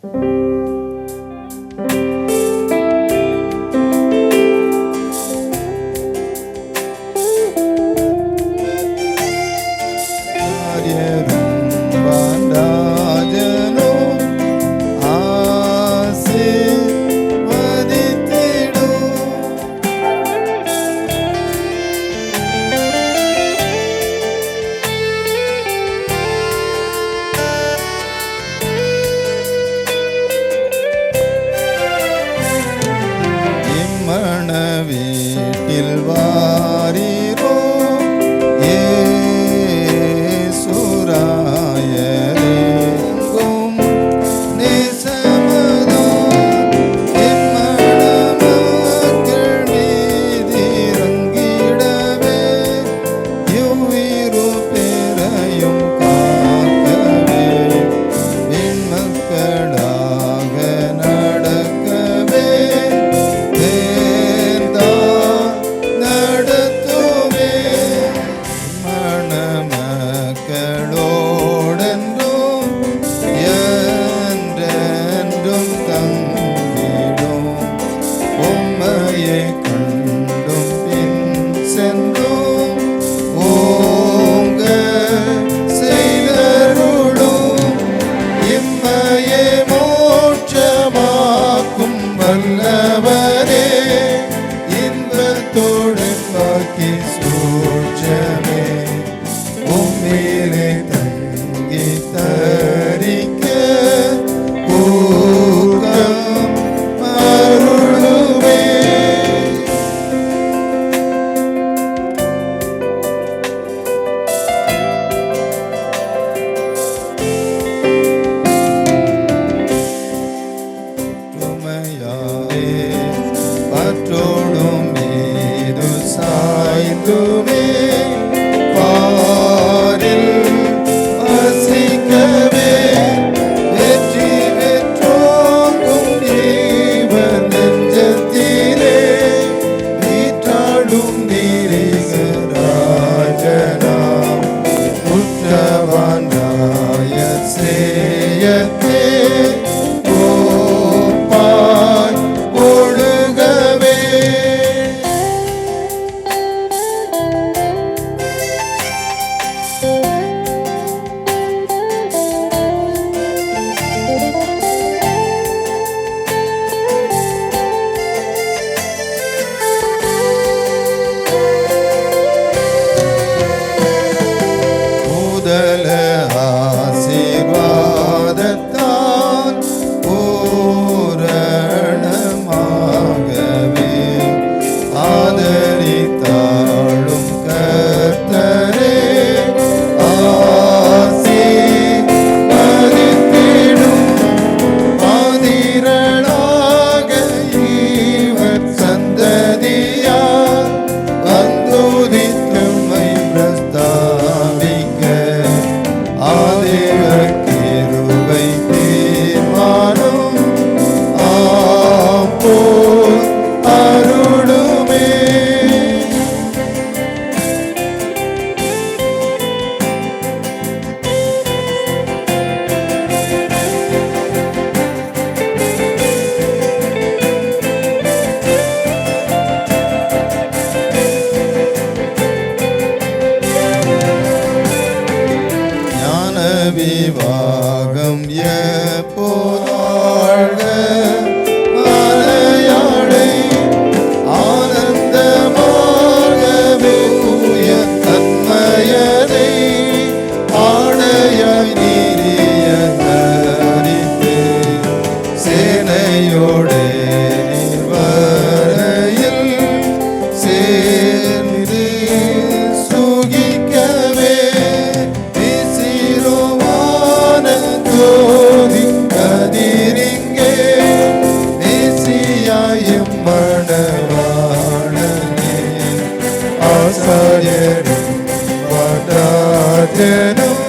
ஜனம்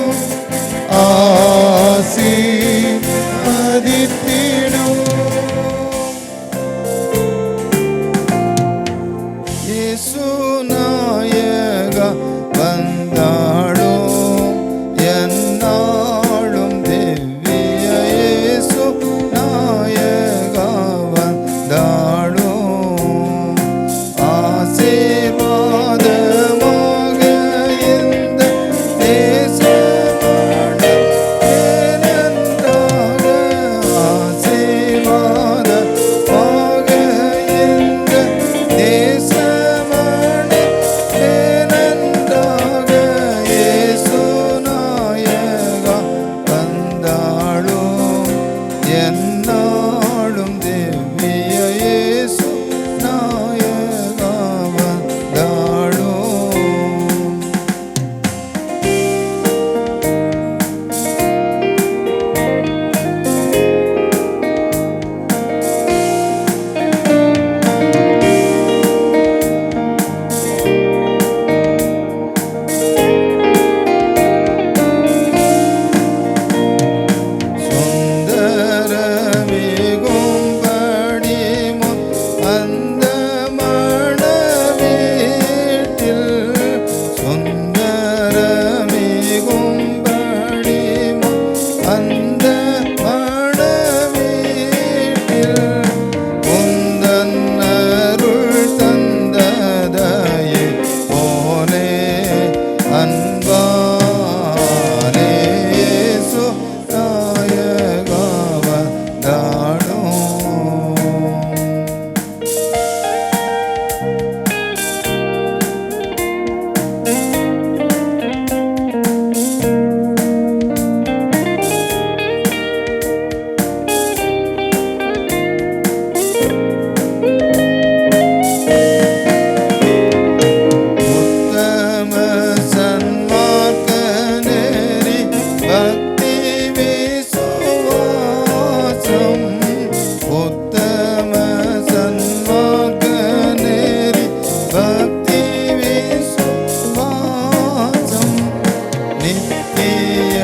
ஆசீர்வதித்திடும். இயேசு நாயகா வந்தாடும் என்னாலும் திவ்ய இயேசு நாயகா வந்தாடும் ஆசீர்வாதமாக இந்த தேசமான ஏனென்றாக ஆசீர்வாதமாக இந்த தேசமான ஏனென்றாக இயேசு நாயகா வந்தாடும் என்னாலும் திவ்ய இயேசு நாயகா வந்தாடும். சுந்தரமிகும்படி முன் அந்த மணவீட்டில் சுந்தரமிகும்படி முன் அந்த மணவீட்டில் உந்தன் அருள் தந்ததையே போலே அன்பாலே இயேசு நாயகா வந்தாடும். உத்தம சன்மார்க்க நெறி பக்தி விசுவாசம் உத்தம சன்மார்க்க நெறி பக்தி விசுவாசம் நித்திய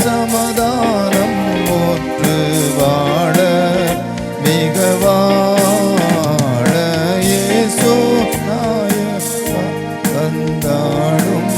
சமாதானம் ஒற்று வாழ மிக வாழ இயேசு நாயகா வந்தாடும்.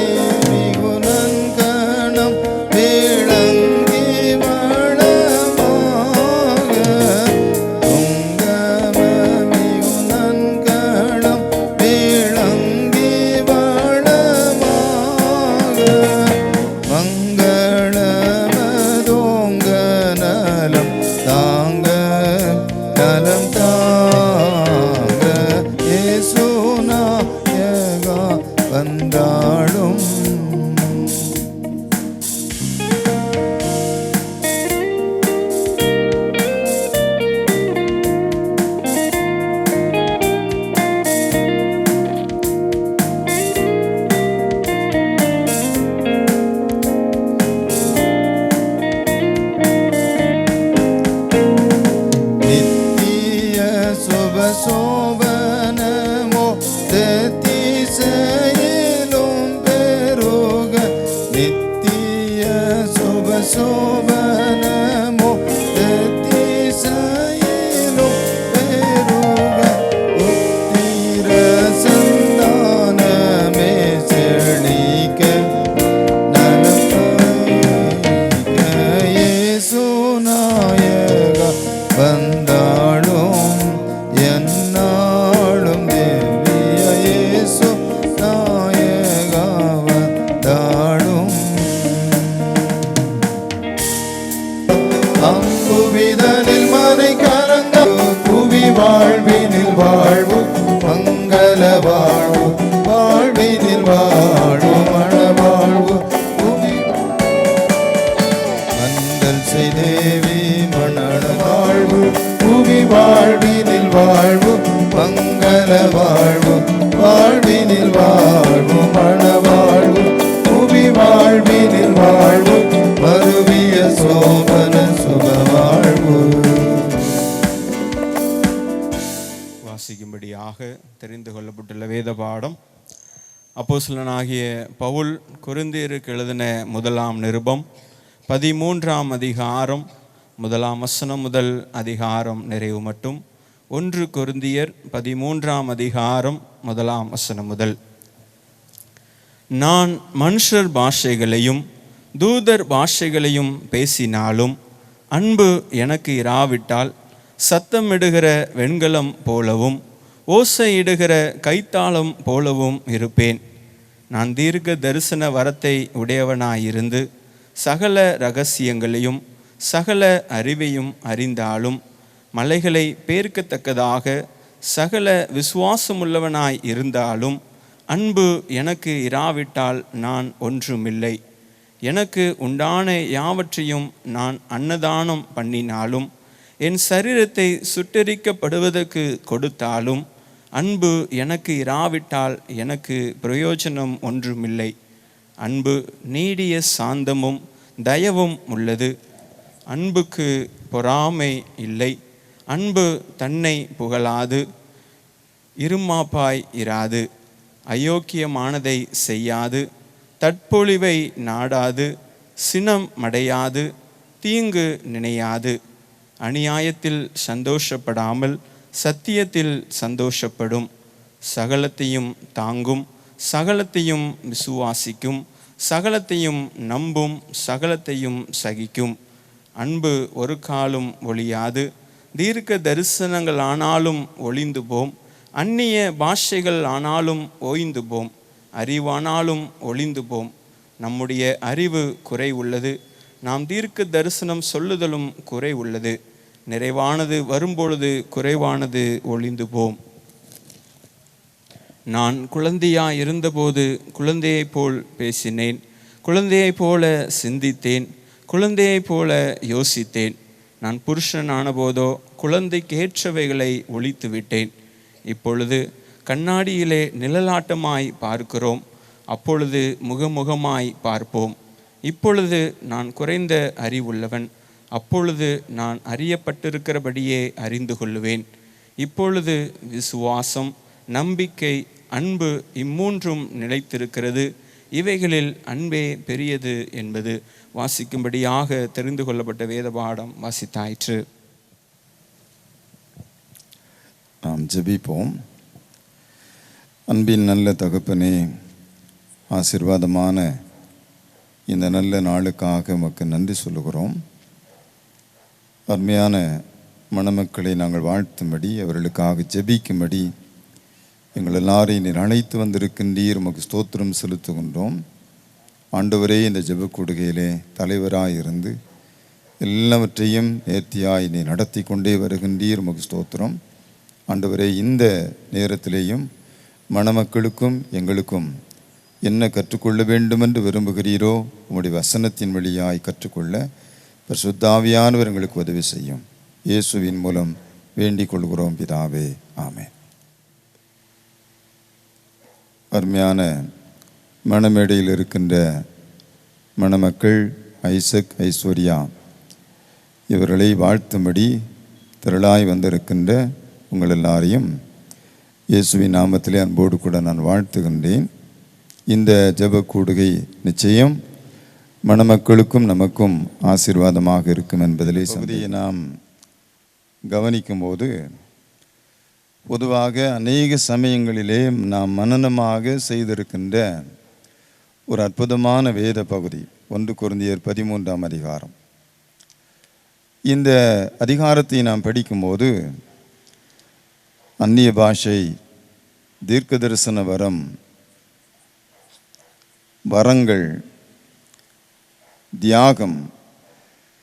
துங்கமிகுணன் கணம் விளங்கி வளமாக துங்கமிகுணன் கணம் விளங்கி வளமாக மங்களமதோங்க நலம் தாங்க நலம் தாங்க இயேசு நாயகா வந்தாடும். நித்திய சுபசோபனமோ திசையிலும் பெருக நித்திய சுபசோபனமோ திசையிலும் பெருக உத்திர சந்தானமே செழிக்க நலமாயிக்க இயேசு நாயகா வந்தாடும் என்னாலும் திவ்ய இயேசு நாயகா வந்தாடும். அங்குவிதனில் மனை கலங்க புவி வாழ்வினில் வாழ்வு மங்கள வாழ்வு வாழ்வினில் வாழ்வு மண வாழ்வு புவி வந்தல் செய்தேவி மணன வாழ்வு புவி வாழ்வினில் வாழ்வு மங்கள வாழ்வு வாழ்வினில் வாழ்வு மண வாழ்வு புவி வாழ்வினில் வாழ்வு மருவிய சோபன சுப வாழ்வு. வாசிக்கும்படியாக தெரிந்து கொள்ளப்பட்டுள்ள வேத பாடம் அப்போஸ்தலனாகிய பவுல் கொரிந்தியருக்கு எழுதின முதலாம் நிருபம் 13ஆம் அதிகாரம் 1ஆம் வசனம் முதல் அதிகாரம் நிறைவு மட்டும். 1 கொரிந்தியர் 13ஆம் அதிகாரம் 1ஆம் வசனம் முதல். நான் மனுஷர் பாஷைகளையும் தூதர் பாஷைகளையும் பேசினாலும் அன்பு எனக்கு இராவிட்டால் சத்தமிடுகிற வெண்கலம் போலவும் ஓசையிடுகிற கைத்தாளம் போலவும் இருப்பேன். நான் தீர்க்க தரிசன வரத்தை உடையவனாயிருந்து சகல இரகசியங்களையும் சகல அறிவையும் அறிந்தாலும் மலைகளை பேர்க்கத்தக்கதாக சகல விசுவாசமுள்ளவனாய் இருந்தாலும் அன்பு எனக்கு இராவிட்டால் நான் ஒன்றுமில்லை. எனக்கு உண்டான யாவற்றையும் நான் அன்னதானம் பண்ணினாலும் என் சரீரத்தை சுட்டெரிக்கப்படுவதற்கு கொடுத்தாலும் அன்பு எனக்கு இராவிட்டால் எனக்கு பிரயோஜனம் ஒன்றுமில்லை. அன்பு நீடிய சாந்தமும் தயவும் உள்ளது. அன்புக்கு பொறாமை இல்லை. அன்பு தன்னை புகழாது, இருமாப்பாய் இராது, அயோக்கியமானதை செய்யாது, தற்பொழிவை நாடாது, சினம் அடையாது, தீங்கு நினையாது, அநியாயத்தில் சந்தோஷப்படாமல் சத்தியத்தில் சந்தோஷப்படும், சகலத்தையும் தாங்கும், சகலத்தையும் விசுவாசிக்கும், சகலத்தையும் நம்பும், சகலத்தையும் சகிக்கும். அன்பு ஒரு காலும் ஒழியாது. தீர்க்க தரிசனங்கள் ஆனாலும் ஒளிந்து போம், அந்நிய பாஷைகள் ஆனாலும் ஓய்ந்து போம், அறிவானாலும் ஒளிந்து போம். நம்முடைய அறிவு குறை உள்ளது, நாம் தீர்க்க தரிசனம் சொல்லுதலும் குறை உள்ளது. நிறைவானது வரும்பொழுது குறைவானது ஒளிந்து போம். நான் குழந்தையாய் இருந்தபோது குழந்தையைப் போல் பேசினேன், குழந்தையைப் போல சிந்தித்தேன், குழந்தையைப் போல யோசித்தேன். நான் புருஷன் ஆனபோதோ குழந்தைக்கு ஏற்றவைகளை ஒழித்து விட்டேன். இப்பொழுது கண்ணாடியிலே நிழலாட்டமாய் பார்க்கிறோம், அப்பொழுது முகமுகமாய் பார்ப்போம். இப்பொழுது நான் குறைந்த அறிவுள்ளவன், அப்பொழுது நான் அறியப்பட்டிருக்கிறபடியே அறிந்து கொள்ளுவேன். இப்பொழுது விசுவாசம், நம்பிக்கை, அன்பு இம்மூன்றும் நிலைத்திருக்கிறது. இவைகளில் அன்பே பெரியது என்பது வாசிக்கும்படியாக தெரிந்து கொள்ளப்பட்ட வேத பாடம் வாசித்தாயிற்று. நாம் ஜெபிப்போம். அன்பின் நல்ல தகப்பனே, ஆசீர்வாதமான இந்த நல்ல நாளுக்காக உமக்கு நன்றி சொல்லுகிறோம். அருமையான மணமக்களை நாங்கள் வாழ்த்தும்படி, அவர்களுக்காக ஜெபிக்கும்படி எங்கள் எல்லாரையும் நீர் அழைத்து வந்திருக்கின்றீர். உமக்கு ஸ்தோத்திரம் செலுத்துகின்றோம். ஆண்டவரே, இந்த ஜெப கூடுகையிலே தலைவராக இருந்து எல்லாவற்றையும் நேர்த்தியாய் நீ நடத்தி கொண்டே வருகின்றீர். உமக்கு ஸ்தோத்திரம். ஆண்டவரே, இந்த நேரத்திலேயும் மணமக்களுக்கும் எங்களுக்கும் என்ன கற்றுக்கொள்ள வேண்டும் என்று விரும்புகிறீரோ உம்முடைய வசனத்தின் வழியாய் கற்றுக்கொள்ள பரிசுத்த ஆவியானவர் எங்களுக்கு உதவி செய்யும். இயேசுவின் மூலம் வேண்டிக் கொள்கிறோம் பிதாவே, ஆமென். அருமையான மணமேடையில் இருக்கின்ற மணமக்கள் ஐசக், ஐஸ்வர்யா இவர்களை வாழ்த்தும்படி திரளாய் வந்திருக்கின்ற உங்கள் எல்லாரையும் இயேசுவின் நாமத்திலே அன்போடு கூட நான் வாழ்த்துகின்றேன். இந்த ஜெப கூடுகை நிச்சயம் மணமக்களுக்கும் நமக்கும் ஆசீர்வாதமாக இருக்கும் என்பதிலே சந்தியை நாம் கவனிக்கும்போது பொதுவாக அநேக சமயங்களிலே நாம் மனனமாக செய்திருக்கின்ற ஒரு அற்புதமான வேத பகுதி 1 கொரிந்தியர் 13ஆம் அதிகாரம். இந்த அதிகாரத்தை நாம் படிக்கும்போது அந்நிய பாஷை, தீர்க்க தரிசன வரம், வரங்கள், தியாகம்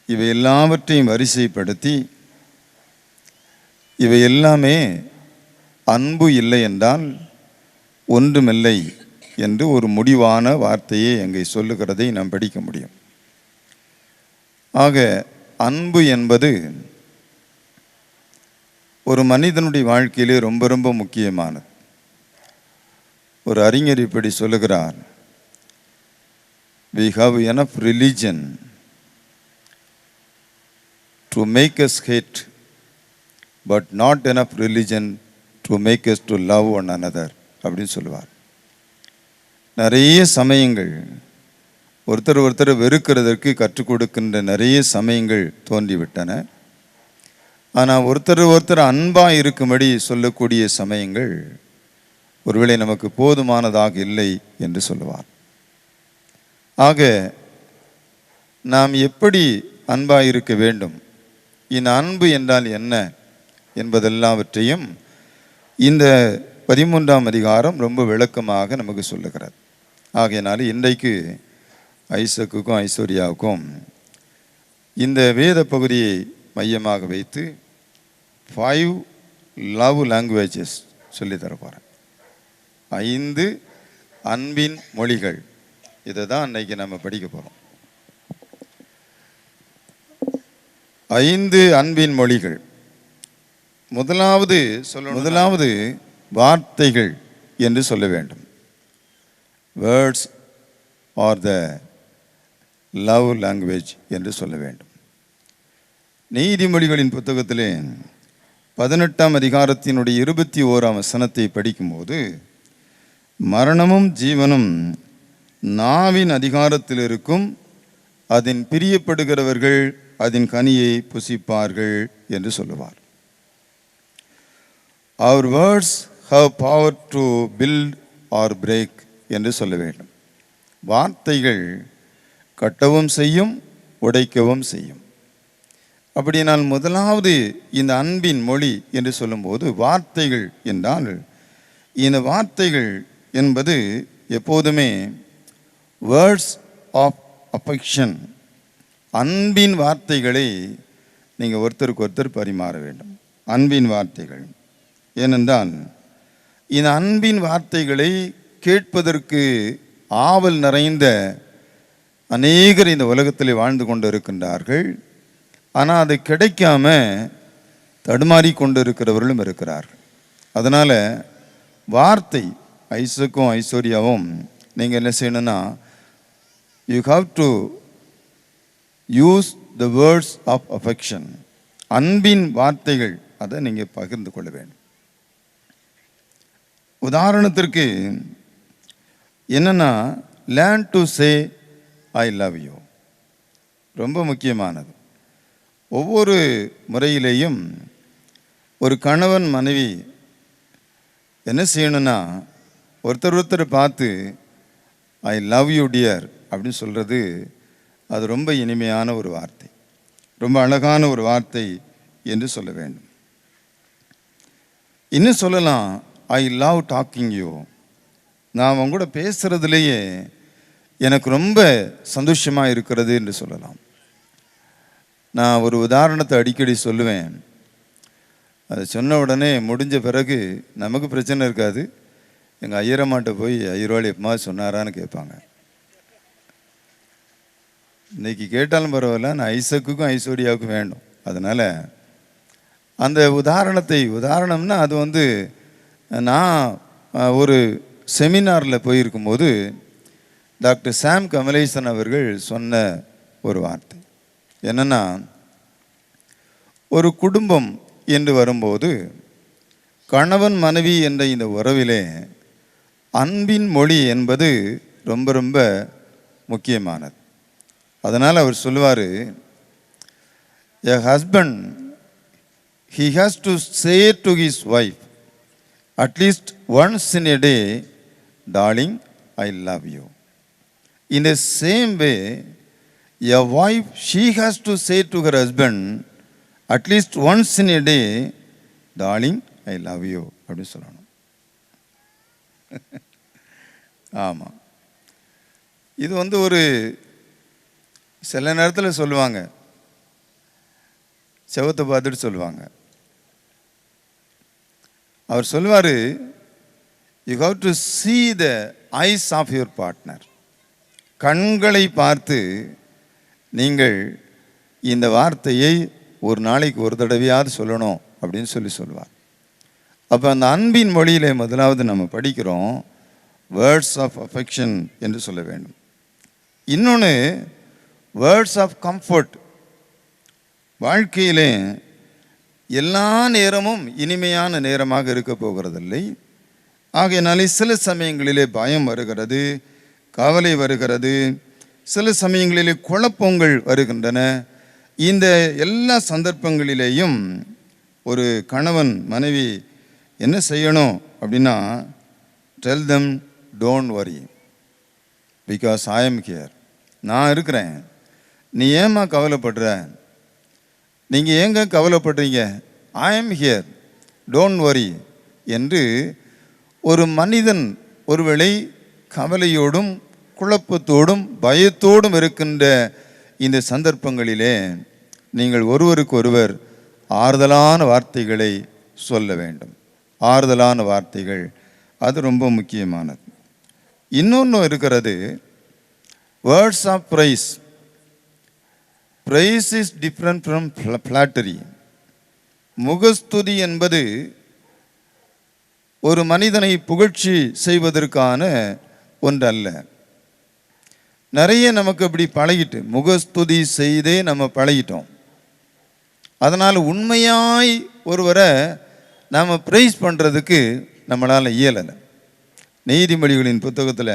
இவை எல்லாவற்றையும் வரிசைப்படுத்தி இவை எல்லாமே அன்பு இல்லை என்றால் ஒன்றுமில்லை என்று ஒரு முடிவான வார்த்தையை அங்கே சொல்லுகிறதை நாம் படிக்க முடியும். ஆக அன்பு என்பது ஒரு மனிதனுடைய வாழ்க்கையிலே ரொம்ப ரொம்ப முக்கியமானது. ஒரு அறிஞர் இப்படி சொல்லுகிறார், we have enough religion to make us hate, but not enough religion to make us to love one another அப்படின்னு சொல்லுவார். நிறைய சமயங்கள் ஒருத்தர் வெறுக்கிறதற்கு கற்றுக் கொடுக்கின்ற நிறைய சமயங்கள் தோன்றிவிட்டன. ஆனால் ஒருத்தர் அன்பாக இருக்கும்படி சொல்லக்கூடிய சமயங்கள் ஒருவேளை நமக்கு போதுமானதாக இல்லை என்று சொல்லுவார். ஆக நாம் எப்படி அன்பாக இருக்க வேண்டும், இந்த அன்பு என்றால் என்ன என்பதெல்லாவற்றையும் இந்த 13ஆம் அதிகாரம் ரொம்ப விளக்கமாக நமக்கு சொல்லுகிறது. ஆகையினால இன்றைக்கு ஐசக்குக்கும் ஐஸ்வர்யாவுக்கும் இந்த வேத பகுதியை மையமாக வைத்து 5 லவ் லாங்குவேஜஸ் சொல்லி தரப்போகிறேன். 5 அன்பின் மொழிகள். இதை தான் அன்னைக்கு நம்ம படிக்க போகிறோம். 5 அன்பின் மொழிகள். முதலாவது வார்த்தைகள் என்று சொல்ல வேண்டும். Words R the love language என்று சொல்ல வேண்டும். நீதிமொழிகளின் புத்தகத்திலே 18ஆம் அதிகாரத்தினுடைய 21ஆம் வசனத்தை படிக்கும்போது, மரணமும் ஜீவனும் நாவின் அதிகாரத்தில் இருக்கும், அதன் பிரியப்படுகிறவர்கள் அதன் கனியை புசிப்பார்கள் என்று சொல்லுவார். Our words have power to build or break என்று சொல்ல வேண்டும். வார்த்தைகள் கட்டவும் செய்யும், உடைக்கவும் செய்யும். அப்படினால் முதலாவது இந்த அன்பின் மொழி என்று சொல்லும்போது வார்த்தைகள் என்றால், இந்த வார்த்தைகள் என்பது எப்போதுமே வேர்ட்ஸ் ஆஃப் அஃபெக்ஷன், அன்பின் வார்த்தைகளை நீங்கள் ஒருத்தருக்கு ஒருத்தர் பரிமாற வேண்டும். அன்பின் வார்த்தைகள். ஏனென்றால் இந்த அன்பின் வார்த்தைகளை கேட்பதற்கு ஆவல் நிறைந்த அநேகர் இந்த உலகத்தில் வாழ்ந்து கொண்டு இருக்கின்றார்கள். ஆனால் அது கிடைக்காம தடுமாறி கொண்டு இருக்கிறவர்களும் இருக்கிறார்கள். அதனால் வார்த்தை, ஐசக்கும் ஐஸ்வர்யாவும் நீங்கள் என்ன செய்யணும்னா, you have to use the words of affection, அன்பின் வார்த்தைகள், அதை நீங்கள் பகிர்ந்து கொள்ள வேண்டும். உதாரணத்திற்கு என்னன்னா, learn to say I love you ரொம்ப முக்கியமானது. ஒவ்வொரு முறையிலேயும் ஒரு கணவன் மனைவி என்ன செய்யணும்னா, ஒருத்தர் பார்த்து ஐ லவ் யூ டியர் அப்படின்னு சொல்கிறது, அது ரொம்ப இனிமையான ஒரு வார்த்தை, ரொம்ப அழகான ஒரு வார்த்தை என்று சொல்ல வேண்டும். இன்னும் சொல்லலாம், ஐ லவ் டாக்கிங் யூ, நான் அவங்க கூட பேசுகிறதுலேயே எனக்கு ரொம்ப சந்தோஷமாக இருக்கிறது என்று சொல்லலாம். நான் ஒரு உதாரணத்தை அடிக்கடி சொல்லுவேன். அதை சொன்ன உடனே முடிஞ்ச பிறகு நமக்கு பிரச்சனை இருக்காது. எங்கள் ஐயரம்மாட்ட போய் ஐயர்வாளி எப்பமா சொன்னாரான்னு கேட்பாங்க. இன்னைக்கு கேட்டாலும் பரவாயில்ல, நான் ஐசக்குக்கும் ஐஸ்வர்யாவுக்கும் வேண்டும். அதனால் அந்த உதாரணம்னா அது நான் ஒரு செமினாரில் போயிருக்கும்போது டாக்டர் சாம் கமலேசன் அவர்கள் சொன்ன ஒரு வார்த்தை என்னென்னா, ஒரு குடும்பம் என்று வரும்போது கணவன் மனைவி என்ற இந்த உறவிலே அன்பின் மொழி என்பது ரொம்ப ரொம்ப முக்கியமானது. அதனால் அவர் சொல்லுவார், a husband, he has to say to his wife at least once in a day, darling, I love you. In the same way, a wife, she has to say to her husband at least once in a day, darling, I love you அப்படி சொல்லணும். ஆமாம், இது ஒரு சில நேரத்தில் சொல்லுவாங்க, செவத்தை பார்த்துட்டு சொல்லுவாங்க. அவர் சொல்லுவார், you have to see the eyes of your partner. கண்களை பார்த்து நீங்கள் இந்த வார்த்தையை ஒரு நாளைக்கு ஒரு தடவையாவது சொல்லணும் அப்படின்னு சொல்லுவார். அப்போ அந்த அன்பின் மொழியிலே முதலாவது நம்ம படிக்கிறோம் வேர்ட்ஸ் ஆஃப் அஃபெக்ஷன் என்று சொல்ல வேண்டும். இன்னொன்று வேர்ட்ஸ் ஆஃப் கம்ஃபர்ட். வாழ்க்கையிலே எல்லா நேரமும் இனிமையான நேரமாக இருக்க போகிறதில்லை. ஆகையினாலே சில சமயங்களிலே பயம் வருகிறது, கவலை வருகிறது, சில சமயங்களிலே குழப்பங்கள் வருகின்றன. இந்த எல்லா சந்தர்ப்பங்களிலேயும் ஒரு கணவன் மனைவி என்ன செய்யணும் அப்படின்னா, tell them don't worry because I am here. நான் இருக்கிறேன், நீ ஏம்மா கவலைப்படுற, நீங்கள் ஏங்க கவலைப்படுறீங்க, I am here, don't worry என்று ஒரு மனிதன் ஒருவேளை கவலையோடும் குழப்பத்தோடும் பயத்தோடும் இருக்கின்ற இந்த சந்தர்ப்பங்களிலே நீங்கள் ஒருவருக்கு ஒருவர் ஆறுதலான வார்த்தைகளை சொல்ல வேண்டும். ஆறுதலான வார்த்தைகள் அது ரொம்ப முக்கியமானது. இன்னொன்று இருக்கிறது words of praise. Praise is different from flattery. முகஸ்துதி என்பது ஒரு மனிதனை புகழ்ச்சி செய்வதற்கான ஒன்றல்ல. நிறைய நமக்கு அப்படி பழகிட்டு முகஸ்துதி செய்தே நம்ம பழகிட்டோம். அதனால் உண்மையாய் ஒருவரை நாம் ப்ரைஸ் பண்ணுறதுக்கு நம்மளால் இயலலை. நீதிமொழிகளின் புத்தகத்தில்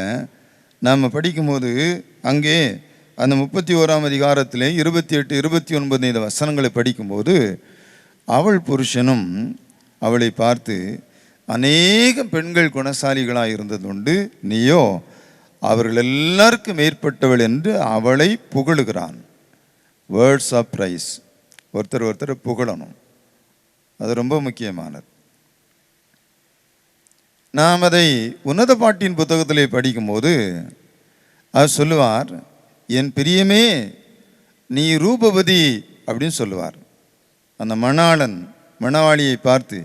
நாம் படிக்கும்போது அங்கே அந்த 31ஆம் அதிகாரத்திலே 28, 29 இந்த வசனங்களை படிக்கும்போது அவள் புருஷனும் அவளை பார்த்து, அநேக பெண்கள் குணசாலிகளாக இருந்ததுண்டு, நீயோ அவர்கள் எல்லாருக்கும் மேற்பட்டவள் என்று அவளை புகழுகிறான். Words of price. ஒருத்தர் புகழணும், அது ரொம்ப முக்கியமானது. நாம் அதை உன்னத பாட்டின் புத்தகத்திலே படிக்கும்போது அவர் சொல்லுவார், என் பிரியமே நீ ரூபவதி அப்படின்னு சொல்லுவார். அந்த மணாளன் மணவாளியை பார்த்து,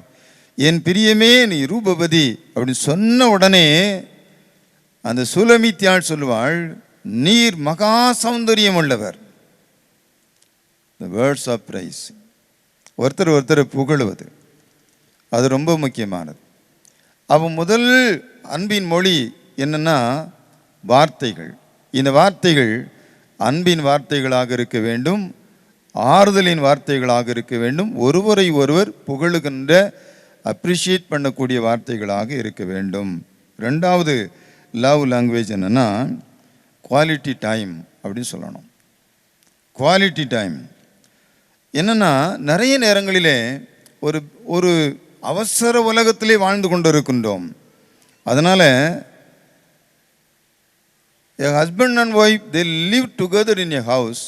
என் பிரியமே நீ ரூபவதி அப்படின்னு சொன்ன உடனே அந்த சுலமித்தியாள் சொல்லுவாள், நீர் மகா சௌந்தரியம் உள்ளவர். The words of praise. ஒருத்தர் புகழுவது அது ரொம்ப முக்கியமானது. அப்போ முதல் அன்பின் மொழி என்னன்னா வார்த்தைகள். இந்த வார்த்தைகள் அன்பின் வார்த்தைகளாக இருக்க வேண்டும், ஆறுதலின் வார்த்தைகளாக இருக்க வேண்டும், ஒருவரை ஒருவர் புகழுகின்ற அப்ரிஷியேட் பண்ணக்கூடிய வார்த்தைகளாக இருக்க வேண்டும். ரெண்டாவது லவ் லாங்குவேஜ் என்னன்னா குவாலிட்டி டைம் அப்படின்னு சொல்லணும். குவாலிட்டி டைம் என்னன்னா, நிறைய நேரங்களிலே ஒரு அவசர உலகத்திலே வாழ்ந்து கொண்டு இருக்கின்றோம். அதனால் a husband and wife, they live together in a house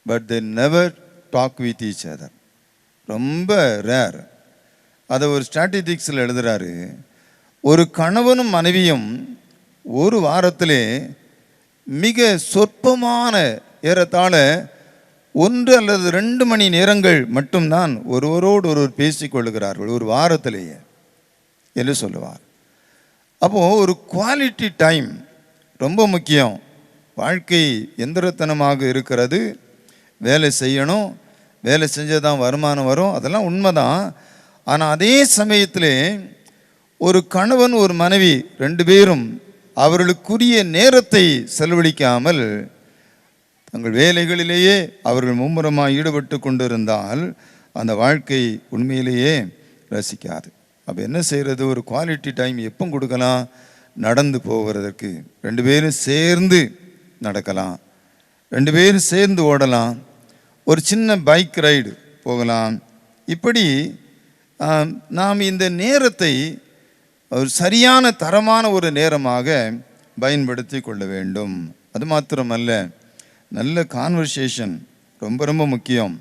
but they never talk with each other. ரொம்ப ரேர். அதை ஒரு ஸ்ட்ராட்டஜிக்ஸில் எழுதுகிறாரு, ஒரு கணவனும் மனைவியும் ஒரு வாரத்திலே மிக சொற்பமான ஏறத்தாழ 1 அல்லது 2 மணி நேரங்கள் மட்டும்தான் ஒருவரோடு ஒருவர் பேசிக்கொள்ளுகிறார்கள் ஒரு வாரத்திலேயே என்று சொல்லுவார். அப்போது ஒரு குவாலிட்டி டைம் ரொம்ப முக்கியம். வாழ்க்கை எந்திரத்தனமாக இருக்கிறது, வேலை செய்யணும், வேலை செஞ்சால் தான் வருமானம் வரும், அதெல்லாம் உண்மைதான். ஆனால் அதே சமயத்தில் ஒரு கணவன் ஒரு மனைவி 2 பேரும் அவர்களுக்குரிய நேரத்தை செலவழிக்காமல் தங்கள் வேலைகளிலேயே அவர்கள் மும்முரமாக ஈடுபட்டு கொண்டிருந்தால் அந்த வாழ்க்கை உண்மையிலேயே ரசிக்காது. அப்போ என்ன செய்கிறது, ஒரு குவாலிட்டி டைம் எப்போ கொடுக்கலாம், நடந்து போகிறதற்கு 2 பேரும் சேர்ந்து நடக்கலாம், 2 பேரும் சேர்ந்து ஓடலாம், ஒரு சின்ன பைக் ரைடு போகலாம். இப்படி நாம் இந்த நேரத்தை ஒரு சரியான தரமான ஒரு நேரமாக பயன்படுத்தி கொள்ள வேண்டும். அது மாத்திரமல்ல, நல்ல கான்வர்சேஷன் ரொம்ப ரொம்ப முக்கியம்.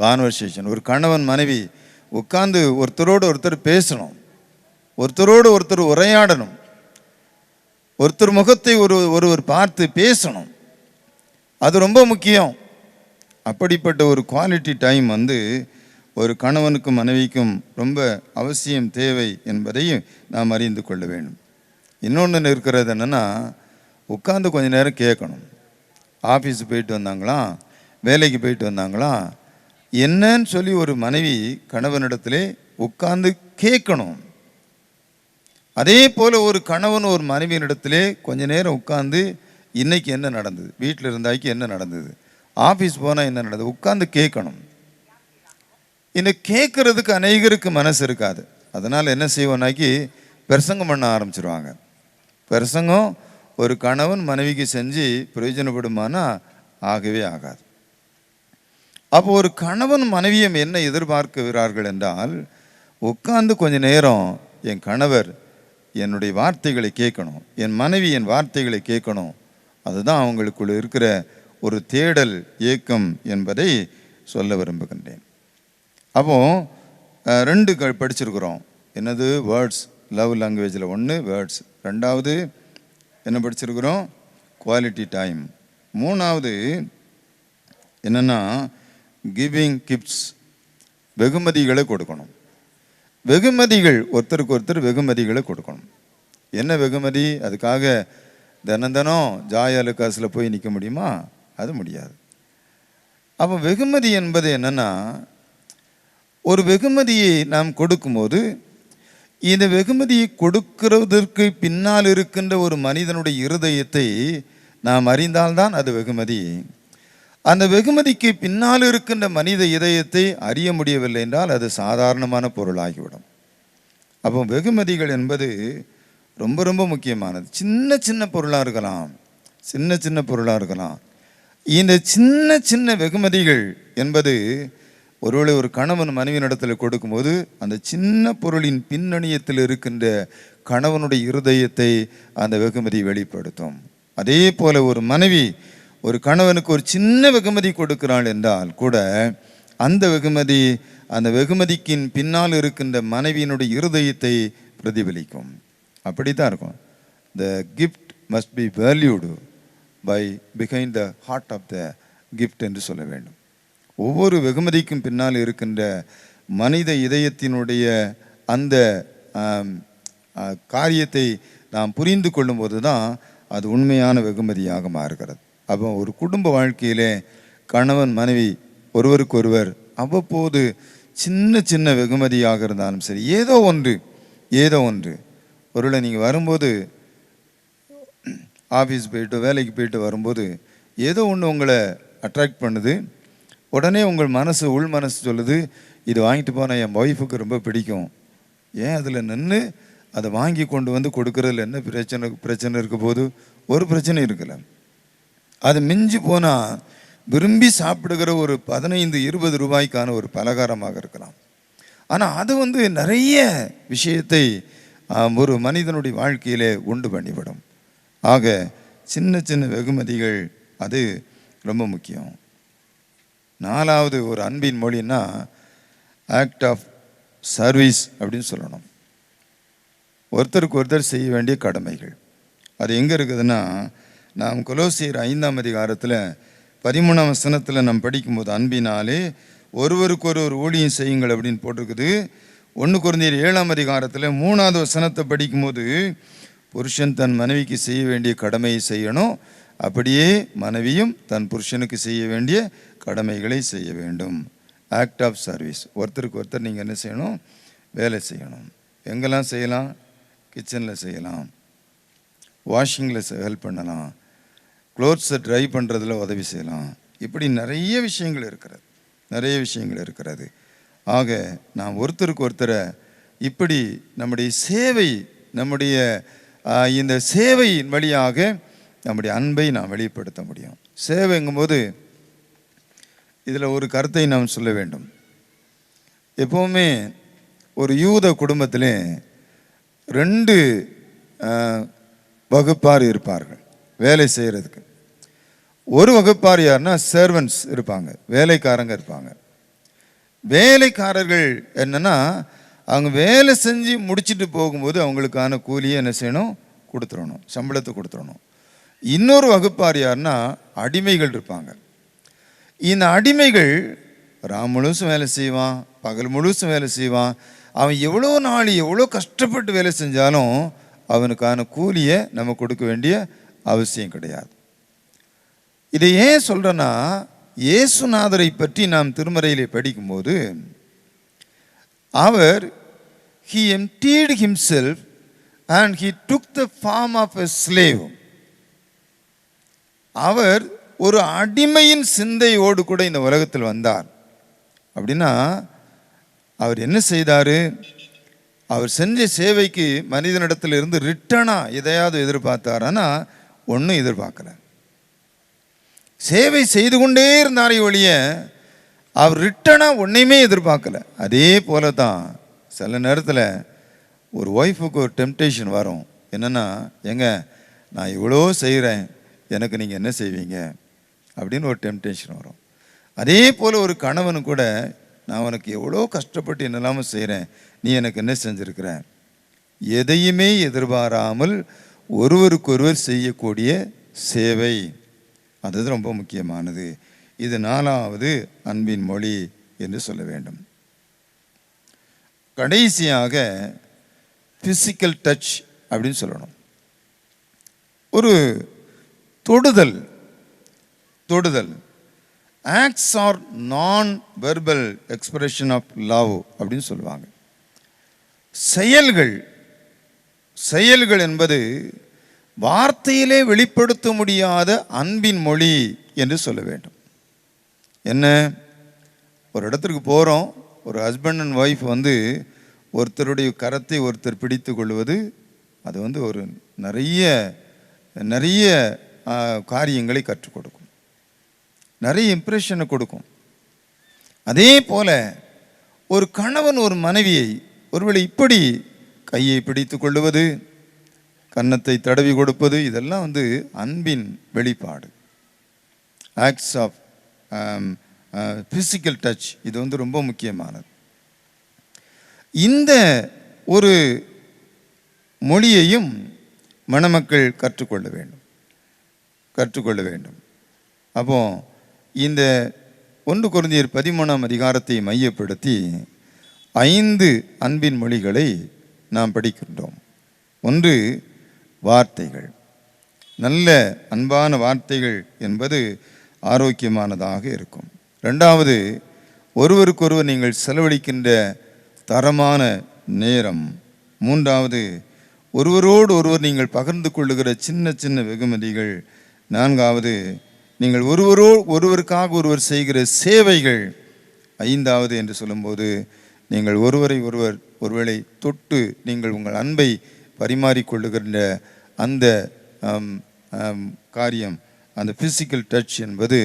கான்வர்சேஷன், ஒரு கணவன் மனைவி உட்கார்ந்து ஒருத்தரோடு ஒருத்தர் பேசணும், ஒருத்தரோடு ஒருத்தர் உரையாடணும், ஒருத்தர் முகத்தை ஒருவர் பார்த்து பேசணும், அது ரொம்ப முக்கியம். அப்படிப்பட்ட ஒரு குவாலிட்டி டைம் ஒரு கணவனுக்கும் மனைவிக்கும் ரொம்ப அவசியம் தேவை என்பதையும் நாம் அறிந்து கொள்ள வேண்டும். இன்னொன்று இருக்கிறது என்னென்னா, உட்காந்து கொஞ்ச நேரம் கேட்கணும். ஆஃபீஸு போயிட்டு வந்தாங்களாம், வேலைக்கு போயிட்டு வந்தாங்களாம். என்னன்னு சொல்லி ஒரு மனைவி கணவனிடத்திலே உட்கார்ந்து கேட்கணும். அதே போல் ஒரு கணவன் ஒரு மனைவியினிடத்திலே கொஞ்ச நேரம் உட்கார்ந்து இன்னைக்கு என்ன நடந்தது, வீட்டில் இருந்தாக்கி என்ன நடந்தது, ஆஃபீஸ் போனால் என்ன நடந்தது, உட்கார்ந்து கேட்கணும். இந்த கேட்கறதுக்கு அநேகருக்கு மனசு இருக்காது. அதனால் என்ன செய்வோம்னாக்கி பிரசங்கம் பண்ண ஆரம்பிச்சிருவாங்க. பிரசங்கம் ஒரு கணவன் மனைவிக்கு செஞ்சு பிரயோஜனப்படுமானா ஆகவே ஆகாது. அப்போ ஒரு கணவன் மனைவியும் என்ன எதிர்பார்க்கிறார்கள் என்றால், உட்கார்ந்து கொஞ்ச நேரம் என் கணவர் என்னுடைய வார்த்தைகளை கேட்கணும், என் மனைவி என் வார்த்தைகளை கேட்கணும். அதுதான் அவங்களுக்குள்ள இருக்கிற ஒரு தேடல் ஏக்கம் என்பதை சொல்ல விரும்புகின்றேன். அப்போ 2 படிச்சிருக்கிறோம். என்னது? வேர்ட்ஸ், லவ் லாங்குவேஜில் 1 வேர்ட்ஸ், 2வது என்ன படிச்சிருக்கிறோம்? Quality time. 3வது என்னென்னா கிவிங் கிஃப்ட்ஸ், வெகுமதிகளை கொடுக்கணும். வெகுமதிகள், ஒருத்தருக்கு ஒருத்தர் வெகுமதிகளை கொடுக்கணும். என்ன வெகுமதி? அதுக்காக தினம் ஜாய் அலுக்காஸில் போய் நிற்க முடியுமா? அது முடியாது. அப்போ வெகுமதி என்பது என்னென்னா, ஒரு வெகுமதியை நாம் கொடுக்கும்போது இந்த வெகுமதியை கொடுக்கிறதற்கு பின்னால் இருக்கின்ற ஒரு மனிதனுடைய இருதயத்தை நாம் அறிந்தால்தான் அது வெகுமதி. அந்த வெகுமதிக்கு பின்னால் இருக்கின்ற மனித இதயத்தை அறிய முடியவில்லை என்றால் அது சாதாரணமான பொருளாகிவிடும். அப்போ வெகுமதிகள் என்பது ரொம்ப ரொம்ப முக்கியமானது. சின்ன சின்ன பொருளாக இருக்கலாம், சின்ன சின்ன பொருளாக இருக்கலாம். இந்த சின்ன சின்ன வெகுமதிகள் என்பது ஒருவேளை ஒரு கணவன் மனைவியினிடத்தில் கொடுக்கும்போது அந்த சின்ன பொருளின் பின்னணியத்தில் இருக்கின்ற கணவனுடைய இருதயத்தை அந்த வெகுமதி வெளிப்படுத்தும். அதே போல ஒரு மனைவி ஒரு கணவனுக்கு ஒரு சின்ன வெகுமதி கொடுக்கிறாள் என்றால் கூட அந்த வெகுமதிக்கின் பின்னால் இருக்கின்ற மனைவியினுடைய இருதயத்தை பிரதிபலிக்கும். அப்படித்தான் இருக்கும். The gift must be valued by behind the heart of the gift என்று சொல்ல வேண்டும். ஒவ்வொரு வெகுமதிக்கும் பின்னால் இருக்கின்ற மனித இதயத்தினுடைய அந்த காரியத்தை நாம் புரிந்து கொள்ளும்போது தான் அது உண்மையான வெகுமதியாக மாறுகிறது. அப்போ ஒரு குடும்ப வாழ்க்கையிலே கணவன் மனைவி ஒருவருக்கொருவர் அவ்வப்போது சின்ன சின்ன வெகுமதியாக இருந்தாலும் சரி, ஏதோ ஒன்று ஒருவேளை நீங்கள் வரும்போது ஆஃபீஸ் போயிட்டு வேலைக்கு போயிட்டு வரும்போது ஏதோ ஒன்று உங்களை அட்ராக்ட் பண்ணுது. உடனே உங்கள் உள் மனசு சொல்லுது, இது வாங்கிட்டு போனால் என் ஒய்ஃபுக்கு ரொம்ப பிடிக்கும். ஏன் அதில் நின்று அதை வாங்கி கொண்டு வந்து கொடுக்கறதுல என்ன பிரச்சனை இருக்க போது? ஒரு பிரச்சனை இருக்கல. அது மிஞ்சி போனால் விரும்பி சாப்பிடுகிற ஒரு 15-20 ரூபாய்க்கான ஒரு பலகாரமாக இருக்கலாம். ஆனால் அது நிறைய விஷயத்தை ஒரு மனிதனுடைய வாழ்க்கையிலே உண்டு பண்ணிவிடும். ஆக சின்ன சின்ன வெகுமதிகள் அது ரொம்ப முக்கியம். 4வது ஒரு அன்பின் மொழின்னா ஆக்ட் ஆஃப் சர்வீஸ் அப்படின்னு சொல்லணும். ஒருத்தருக்கு ஒருத்தர் செய்ய வேண்டிய கடமைகள். அது எங்கே இருக்குதுன்னா, நாம் கொலோசியர் 5ஆம் அதிகாரத்தில் 13ஆம் வசனத்தில் நாம் படிக்கும்போது அன்பினாலே ஒருவருக்கு ஒரு ஊழியம் செய்யுங்கள் அப்படின்னு போட்டிருக்குது. 1 கொரிந்தியர் 7ஆம் அதிகாரத்தில் 3வது வசனத்தை படிக்கும்போது புருஷன் தன் மனைவிக்கு செய்ய வேண்டிய கடமையை செய்யணும், அப்படியே மனைவியும் தன் புருஷனுக்கு செய்ய வேண்டிய கடமைகளை செய்ய வேண்டும். Act of service. ஒருத்தருக்கு ஒருத்தர் நீங்கள் என்ன செய்யணும்? வேலை செய்யணும். எங்கெல்லாம் செய்யலாம்? கிச்சனில் செய்யலாம், வாஷிங்கில் ஹெல்ப் பண்ணலாம், க்ளோத்ஸை ட்ரை பண்ணுறதுல உதவி செய்யலாம். இப்படி நிறைய விஷயங்கள் இருக்கிறது. ஆக நாம் ஒருத்தருக்கு ஒருத்தரை இப்படி நம்முடைய இந்த சேவையின் வழியாக நம்முடைய அன்பை நாம் வெளிப்படுத்த முடியும். சேவைங்கும்போது இதில் ஒரு கருத்தை நாம் சொல்ல வேண்டும். எப்போவுமே ஒரு யூத குடும்பத்திலே 2 வகுப்பார் இருப்பார்கள் வேலை செய்கிறதுக்கு. ஒரு வகுப்பார் யாருன்னா சர்வன்ட்ஸ் இருப்பாங்க, வேலைக்காரங்க இருப்பாங்க. வேலைக்காரர்கள் என்னன்னா அவங்க வேலை செஞ்சு முடிச்சுட்டு போகும்போது அவங்களுக்கான கூலியை என்ன செய்யணும்? கொடுத்துடணும், சம்பளத்தை கொடுத்துடணும். இன்னொரு வகுப்பார் யாருன்னா அடிமைகள் இருப்பாங்க. இந்த அடிமைகள் ராம் முழுசும் வேலை செய்வான், பகல் முழுசும் வேலை செய்வான். அவன் எவ்வளோ கஷ்டப்பட்டு வேலை செஞ்சாலும் அவனுக்கான கூலியை நம்ம கொடுக்க வேண்டிய அவசியம் கிடையாது. இதை ஏன் சொல்கிறேன்னா, இயேசுநாதரை பற்றி நாம் திருமறையிலே படிக்கும்போது அவர் he emptied himself and he took the form of a slave. அவர் ஒரு அடிமையின் சிந்தையோடு கூட இந்த உலகத்தில் வந்தார். அப்படின்னா அவர் என்ன செய்தார்? அவர் செஞ்ச சேவைக்கு மனிதனிடத்தில் இருந்து ரிட்டனாக எதையாவது எதிர்பார்த்தார். ஆனால் ஒன்றும் எதிர்பார்க்கல. சேவை செய்து கொண்டே இருந்தாரே ஒழிய அவர் ரிட்டனாக ஒன்றையுமே எதிர்பார்க்கல. அதே போல தான் சில நேரத்தில் ஒரு ஒய்ஃபுக்கு ஒரு டெம்டேஷன் வரும். என்னென்னா, ஏங்க நான் இவ்வளோ செய்கிறேன், எனக்கு நீங்கள் என்ன செய்வீங்க அப்படின்னு ஒரு டெம்டேஷன் வரும். அதே போல் ஒரு கணவனு கூட, நான் உனக்கு எவ்வளோ கஷ்டப்பட்டு என்னெல்லாமல் செய்கிறேன், நீ எனக்கு என்ன செஞ்சுருக்கிற? எதையுமே எதிர்பாராமல் ஒருவருக்கொருவர் செய்யக்கூடிய சேவை, அது ரொம்ப முக்கியமானது. இது 4வது அன்பின் மொழி என்று சொல்ல வேண்டும். கடைசியாக ஃபிசிக்கல் டச் அப்படின்னு சொல்லணும். ஒரு தொடுதல். ஆக்ட்ஸ் ஆர் நான் வெர்பல் எக்ஸ்பிரஷன் ஆஃப் லவ் அப்படின்னு சொல்லுவாங்க. செயல்கள் என்பது வார்த்தையிலே வெளிப்படுத்த முடியாத அன்பின் மொழி என்று சொல்ல வேண்டும். என்ன, ஒரு இடத்துக்கு போகிறோம், ஒரு ஹஸ்பண்ட் அண்ட் ஒய்ஃப் ஒருத்தருடைய கரத்தை ஒருத்தர் பிடித்து கொள்வது, அது ஒரு நிறைய காரியங்களை கற்றுக் கொடுக்கும், நிறைய இம்ப்ரெஷனை கொடுக்கும். அதே போல ஒரு கணவன் ஒரு மனைவியை ஒருவேளை இப்படி கையை பிடித்து கொள்வது, கன்னத்தை தடவி கொடுப்பது, இதெல்லாம் அன்பின் வெளிப்பாடு. ஆக்ட்ஸ் ஆஃப் ஃபிசிக்கல் டச், இது ரொம்ப முக்கியமானது. இந்த ஒரு மொழியையும் மணமக்கள் கற்றுக்கொள்ள வேண்டும். அப்போ இந்த 1 கொரிந்தியர் 13ஆம் அதிகாரத்தை மையப்படுத்தி 5 அன்பின் மொழிகளை நாம் படிக்கின்றோம். 1, வார்த்தைகள். நல்ல அன்பான வார்த்தைகள் என்பது ஆரோக்கியமானதாக இருக்கும். 2வது, ஒருவருக்கொருவர் நீங்கள் செலவழிக்கின்ற தரமான நேரம். 3வது, ஒருவரோடு ஒருவர் நீங்கள் பகிர்ந்து கொள்ளுகிற சின்ன சின்ன வெகுமதிகள். 4வது, நீங்கள் ஒருவருக்காக ஒருவர் செய்கிற சேவைகள். 5வது என்று சொல்லும்போது, நீங்கள் ஒருவரை ஒருவர் ஒருவேளை தொட்டு நீங்கள் உங்கள் அன்பை பரிமாறிக்கொள்ளுகின்ற அந்த காரியம், அந்த ஃபிசிக்கல் டச் என்பது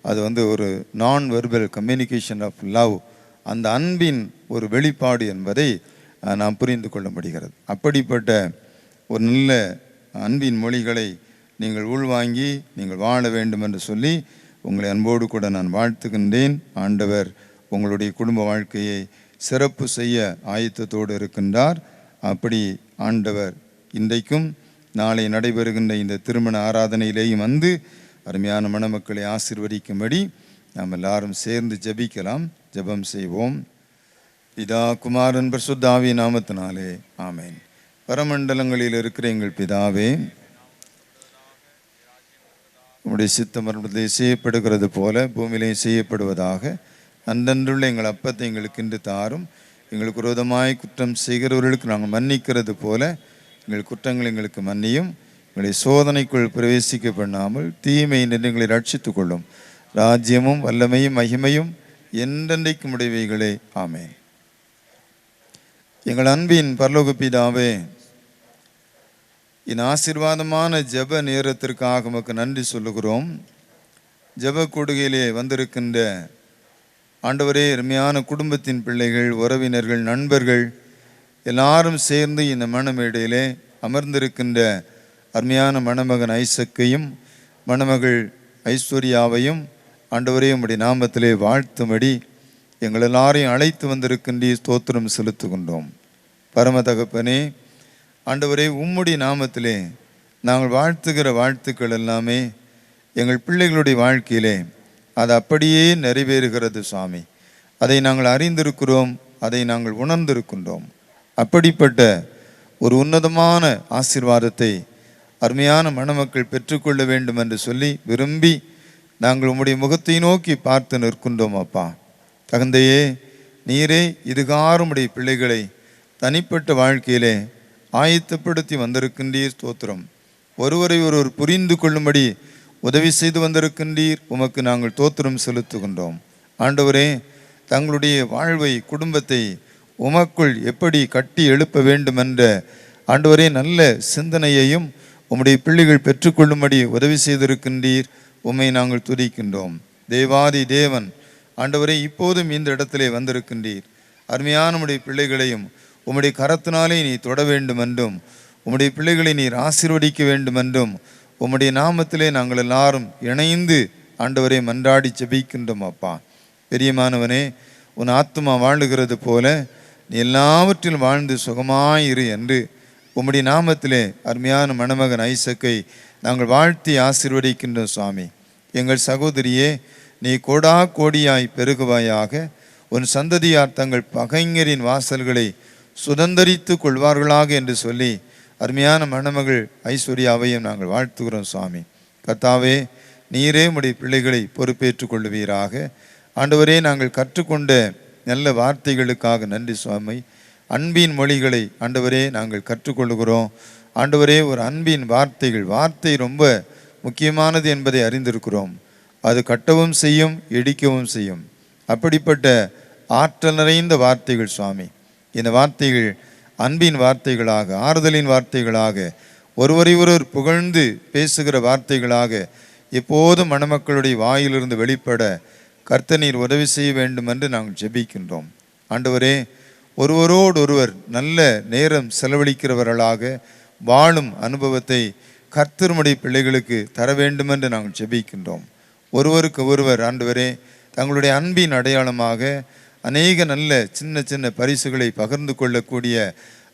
அது ஒரு நான் வெர்பல் கம்யூனிகேஷன் ஆஃப் லவ், அந்த அன்பின் ஒரு வெளிப்பாடு என்பதை நாம் புரிந்து கொள்ள முடிகிறது. அப்படிப்பட்ட ஒரு நல்ல அன்பின் மொழிகளை நீங்கள் உள்வாங்கி நீங்கள் வாழ வேண்டும் என்று சொல்லி உங்களை அன்போடு கூட நான் வாழ்த்துகின்றேன். ஆண்டவர் உங்களுடைய குடும்ப வாழ்க்கையை சிறப்பு செய்ய ஆயத்தத்தோடு இருக்கின்றார். அப்படி ஆண்டவர் இன்றைக்கும் நாளை நடைபெறுகின்ற இந்த திருமண ஆராதனையிலேயும் அருமையான மணமக்களை ஆசீர்வதிக்கும்படி நாம் எல்லாரும் சேர்ந்து ஜெபிக்கலாம். ஜெபம் செய்வோம். பிதா, குமாரன், பரிசுத்த ஆவியின் நாமத்தினாலே ஆமென். பரமண்டலங்களில் இருக்கிற எங்கள் பிதாவே, உம்முடைய சித்தம் மரணத்திலே செய்யப்படுகிறது போல பூமியிலே செய்யப்படுவதாக. அன்றன்றுள்ள எங்கள் அப்பத்தை எங்களுக்கு இன்று தாரும். எங்களுக்கு விரோதமாய் குற்றம் செய்கிறவர்களுக்கு நாங்கள் மன்னிக்கிறது போல எங்கள் குற்றங்கள் எங்களுக்கு மன்னியும். எங்களை சோதனைக்குள் பிரவேசிக்க பண்ணாமல் தீமை நின்று எங்களை ரட்சித்துக் கொள்ளும். ராஜ்யமும் வல்லமையும் மகிமையும் என்றென்றைக்கும் உடையவைகளே. ஆமென். எங்கள் அன்பின் பரலோக பிதாவே, இந்த ஆசீர்வாதமான ஜெப நேரத்திற்காக உமக்கு நன்றி சொல்லுகிறோம். ஜெப கூடுகையிலே வந்திருக்கின்ற ஆண்டவரே, அருமையான குடும்பத்தின் பிள்ளைகள், உறவினர்கள், நண்பர்கள் எல்லாரும் சேர்ந்து இந்த மணமேடையிலே அமர்ந்திருக்கின்ற அருமையான மணமகன் ஐசக்கையும் மணமகள் ஐஸ்வர்யாவையும் ஆண்டவரே உம்முடைய நாமத்திலே வாழ்த்தும்படி எங்கள் எல்லாரையும் அழைத்து வந்திருக்கின்ற ஸ்தோத்திரம் செலுத்துகின்றோம். பரம தகப்பனே, ஆண்டவரே உம்முடைய நாமத்திலே நாங்கள் வாழ்த்துகிற வாழ்த்துக்கள் எல்லாமே எங்கள் பிள்ளைகளுடைய வாழ்க்கையிலே அது அப்படியே நிறைவேறுகிறது சுவாமி. அதை நாங்கள் அறிந்திருக்கிறோம், அதை நாங்கள் உணர்ந்திருக்கின்றோம். அப்படிப்பட்ட ஒரு உன்னதமான ஆசீர்வாதத்தை அருமையான மணமக்கள் பெற்றுக்கொள்ள வேண்டும் என்று சொல்லி விரும்பி நாங்கள் உம்முடைய முகத்தை நோக்கி பார்த்து நிற்கின்றோம் அப்பா. தகுந்தையே, நீரே இதுகாரும் உடைய பிள்ளைகளை தனிப்பட்ட வாழ்க்கையிலே ஆயத்தப்படுத்தி வந்திருக்கின்றீர். ஸ்தோத்திரம். ஒருவரை ஒருவர் புரிந்து கொள்ளும்படி உதவி செய்து வந்திருக்கின்றீர். உமக்கு நாங்கள் தோத்திரம் செலுத்துகின்றோம். ஆண்டவரே, தங்களுடைய வாழ்வை, குடும்பத்தை உமக்குள் எப்படி கட்டி எழுப்ப வேண்டும் என்ற ஆண்டவரே நல்ல சிந்தனையையும் உம்முடைய பிள்ளைகள் பெற்றுக்கொள்ளும்படி உதவி செய்திருக்கின்றீர். உம்மை நாங்கள் துதிக்கின்றோம். தேவாதி தேவன் ஆண்டவரே, இப்போதும் இந்த இடத்திலே வந்திருக்கின்றீர். அருமையான உம்முடைய பிள்ளைகளையும் உம்முடைய கரத்தினாலே நீ தொட வேண்டும் என்றும், உம்முடைய பிள்ளைகளை நீர் ஆசீர்வதிக்க வேண்டும் என்றும் உம்முடைய நாமத்திலே நாங்கள் எல்லாரும் இணைந்து ஆண்டவரை மன்றாடி ஜெபிக்கின்றோம் அப்பா. பெரியமானவனே, உன் ஆத்துமா வாழுகிறது போல நீ எல்லாவற்றிலும் வாழ்ந்து சுகமாயிரு என்று உம்முடைய நாமத்திலே அருமையான மணமகன் ஐசக்கை நாங்கள் வாழ்த்தி ஆசீர்வதிக்கின்றோம் சுவாமி. எங்கள் சகோதரியே, நீ கோடா கோடியாய் பெருகுவாயாக. உன் சந்ததியார் தங்கள் பகைஞரின் வாசல்களை சுதந்தரித்து கொள்வார்களாக என்று சொல்லி அருமையான மணமகள் ஐஸ்வர்யாவையும் நாங்கள் வாழ்த்துகிறோம் சுவாமி. கர்த்தாவே, நீரே உம்முடைய பிள்ளைகளை பொறுப்பேற்று கொள்ளுவீராக. ஆண்டவரே, நாங்கள் கற்றுக்கொண்ட நல்ல வார்த்தைகளுக்காக நன்றி சுவாமி. அன்பின் மொழிகளை ஆண்டவரே நாங்கள் கற்றுக்கொள்கிறோம். ஆண்டவரே, ஒரு அன்பின் வார்த்தைகள், வார்த்தை ரொம்ப முக்கியமானது என்பதை அறிந்திருக்கிறோம். அது கட்டவும் செய்யும், இடிக்கவும் செய்யும். அப்படிப்பட்ட ஆற்றல் நிறைந்த வார்த்தைகள் சுவாமி. இந்த வார்த்தைகள் அன்பின் வார்த்தைகளாக, ஆறுதலின் வார்த்தைகளாக, ஒருவரை ஒருவர் புகழ்ந்து பேசுகிற வார்த்தைகளாக எப்போதும் மணமக்களுடைய வாயிலிருந்து வெளிப்பட கர்த்தர் உதவி செய்ய வேண்டும் என்று நாங்கள் ஜெபிக்கின்றோம். ஆண்டவரே, ஒருவரோடொருவர் நல்ல நேரம் செலவழிக்கிறவர்களாக வாழும் அனுபவத்தை கர்த்தருடைய பிள்ளைகளுக்கு தர வேண்டும் என்று நாங்கள் ஜெபிக்கின்றோம். ஒருவருக்கு ஒருவர் ஆண்டவரே தங்களுடைய அன்பின் அடையாளமாக அநேக நல்ல சின்ன சின்ன பரிசுகளை பகிர்ந்து கொள்ளக்கூடிய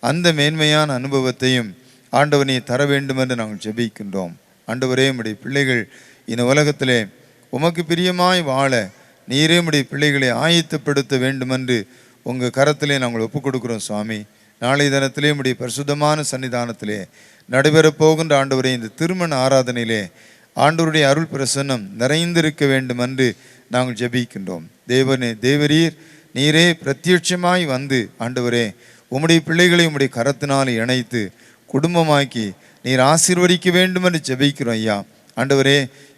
அந்த மேன்மையான அனுபவத்தையும் ஆண்டவனை தர வேண்டும் என்று நாங்கள் ஜெபிக்கின்றோம். ஆண்டவரே, உம்முடைய பிள்ளைகள் இந்த உலகத்திலே உமக்கு பிரியமாய் வாழ நீரே உம்முடைய பிள்ளைகளை ஆயத்தப்படுத்த வேண்டும் என்று உங்கள் கரத்திலே நாங்கள் ஒப்புக் கொடுக்கிறோம் சுவாமி. நாளை தினத்திலே உம்முடைய பரிசுத்தமான சன்னிதானத்திலே நடைபெறப் போகின்ற ஆண்டவரே இந்த திருமண ஆராதனையிலே ஆண்டவருடைய அருள் பிரசன்னம் நிறைந்திருக்க வேண்டும் என்று நாங்கள் ஜெபிக்கின்றோம். தேவனே, தேவரீர் நீரே பிரத்யட்சமாய் வந்து ஆண்டவரே உம்முடைய பிள்ளைகளை உம்முடைய கரத்தினால் இணைத்து குடும்பமாக்கி நீர் ஆசீர்வதிக்க வேண்டும் என்று ஜெபிக்கிறோம் ஐயா. ஆண்டவரே,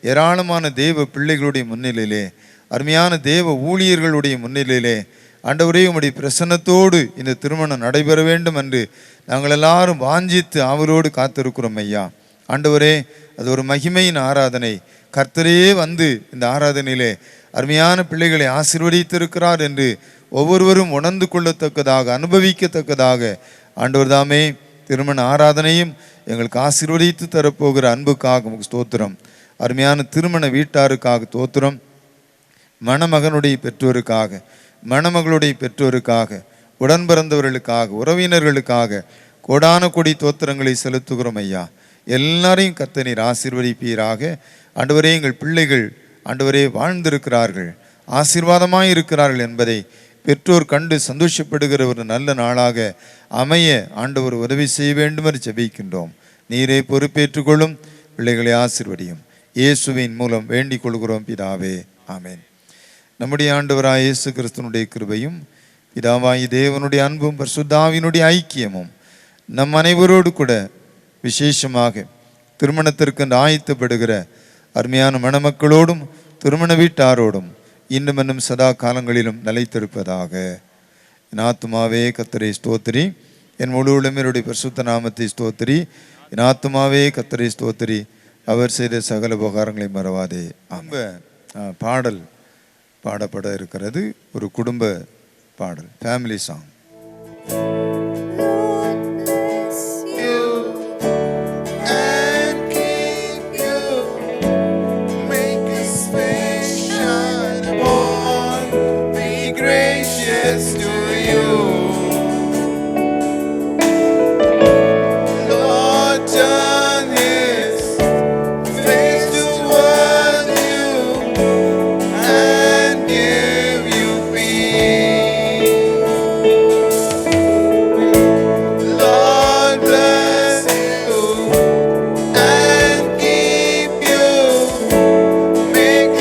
ஏராளமான தேவ பிள்ளைகளுடைய முன்னிலையிலே, அருமையான தேவ ஊழியர்களுடைய முன்னிலையிலே ஆண்டவரே உம்முடைய பிரசன்னத்தோடு இந்த திருமணம் நடைபெற வேண்டும் என்று நாங்கள் எல்லாரும் வாஞ்சித்து ஆவலோடு காத்திருக்கிறோம் ஐயா. ஆண்டவரே, அது ஒரு மகிமையின் ஆராதனை. கர்த்தரே வந்து இந்த ஆராதனையிலே அருமையான பிள்ளைகளை ஆசீர்வதித்திருக்கிறார் என்று ஒவ்வொருவரும் உணர்ந்து கொள்ளத்தக்கதாக, அனுபவிக்கத்தக்கதாக ஆண்டவர் தாமே திருமண ஆராதனையும் எங்களுக்கு ஆசீர்வதித்து தரப்போகிற அன்புக்காக உங்களுக்கு ஸ்தோத்திரம். அருமையான திருமண வீட்டாருக்காக ஸ்தோத்திரம். மணமகனுடைய பெற்றோருக்காக, மணமகளுடைய பெற்றோருக்காக, உடன் பிறந்தவர்களுக்காக, உறவினர்களுக்காக கோடான கொடி தோத்திரங்களை செலுத்துகிறோம் ஐயா. எல்லாரையும் கர்த்தர் நீர் ஆசீர்வதிப்பீராக. ஆண்டவரே, எங்கள் பிள்ளைகள் ஆண்டவரே வாழ்ந்திருக்கிறார்கள், ஆசீர்வாதமாய் இருக்கிறார்கள் என்பதை பெற்றோர் கண்டு சந்தோஷப்படுகிற ஒரு நல்ல நாளாக அமைய ஆண்டவர் உதவி செய்ய வேண்டும் என்று ஜெபிக்கின்றோம். நீரே பொறுப்பேற்றுக்கொள்ளும், பிள்ளைகளை ஆசீர்வதியும். இயேசுவின் மூலம் வேண்டிக் கொள்கிறோம் பிதாவே, ஆமென். நம்முடைய ஆண்டவராய் இயேசு கிறிஸ்துனுடைய கிருபையும் பிதாவாய் தேவனுடைய அன்பும் பரிசுத்தாவினுடைய ஐக்கியமும் நம் அனைவரோடு கூட விசேஷமாக திருமணத்திற்கு ஆயத்தப்படுகிற அருமையான மணமக்களோடும் திருமண வீட்டாரோடும் இன்னும் இன்னும் சதா காலங்களிலும் நிலைத்திருப்பதாக. என் ஆத்துமாவே கர்த்தரை ஸ்தோத்திரி, என் முழு உளமையுடைய பரிசுத்த நாமத்தை ஸ்தோத்திரி. என் ஆத்துமாவே கர்த்தரை ஸ்தோத்திரி, அவர் செய்த சகல உபகாரங்களை மறவாதே. பாடல் பாடப்பட இருக்கிறது, ஒரு குடும்ப பாடல், family song. Make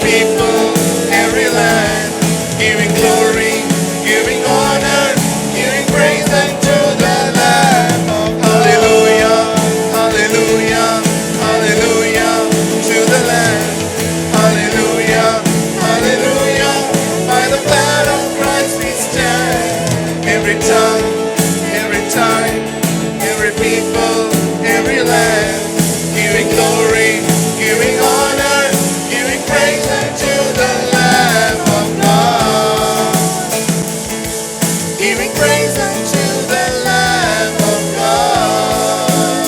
people, every land, giving glory, giving honor, giving praise unto the Lamb of God. Hallelujah, hallelujah, hallelujah to the Lamb. Hallelujah, hallelujah, by the blood of Christ we stand. Every tongue, every time, every people, every land, giving glory, giving honor, giving praise unto the Lamb of God. Giving praise unto the Lamb of God.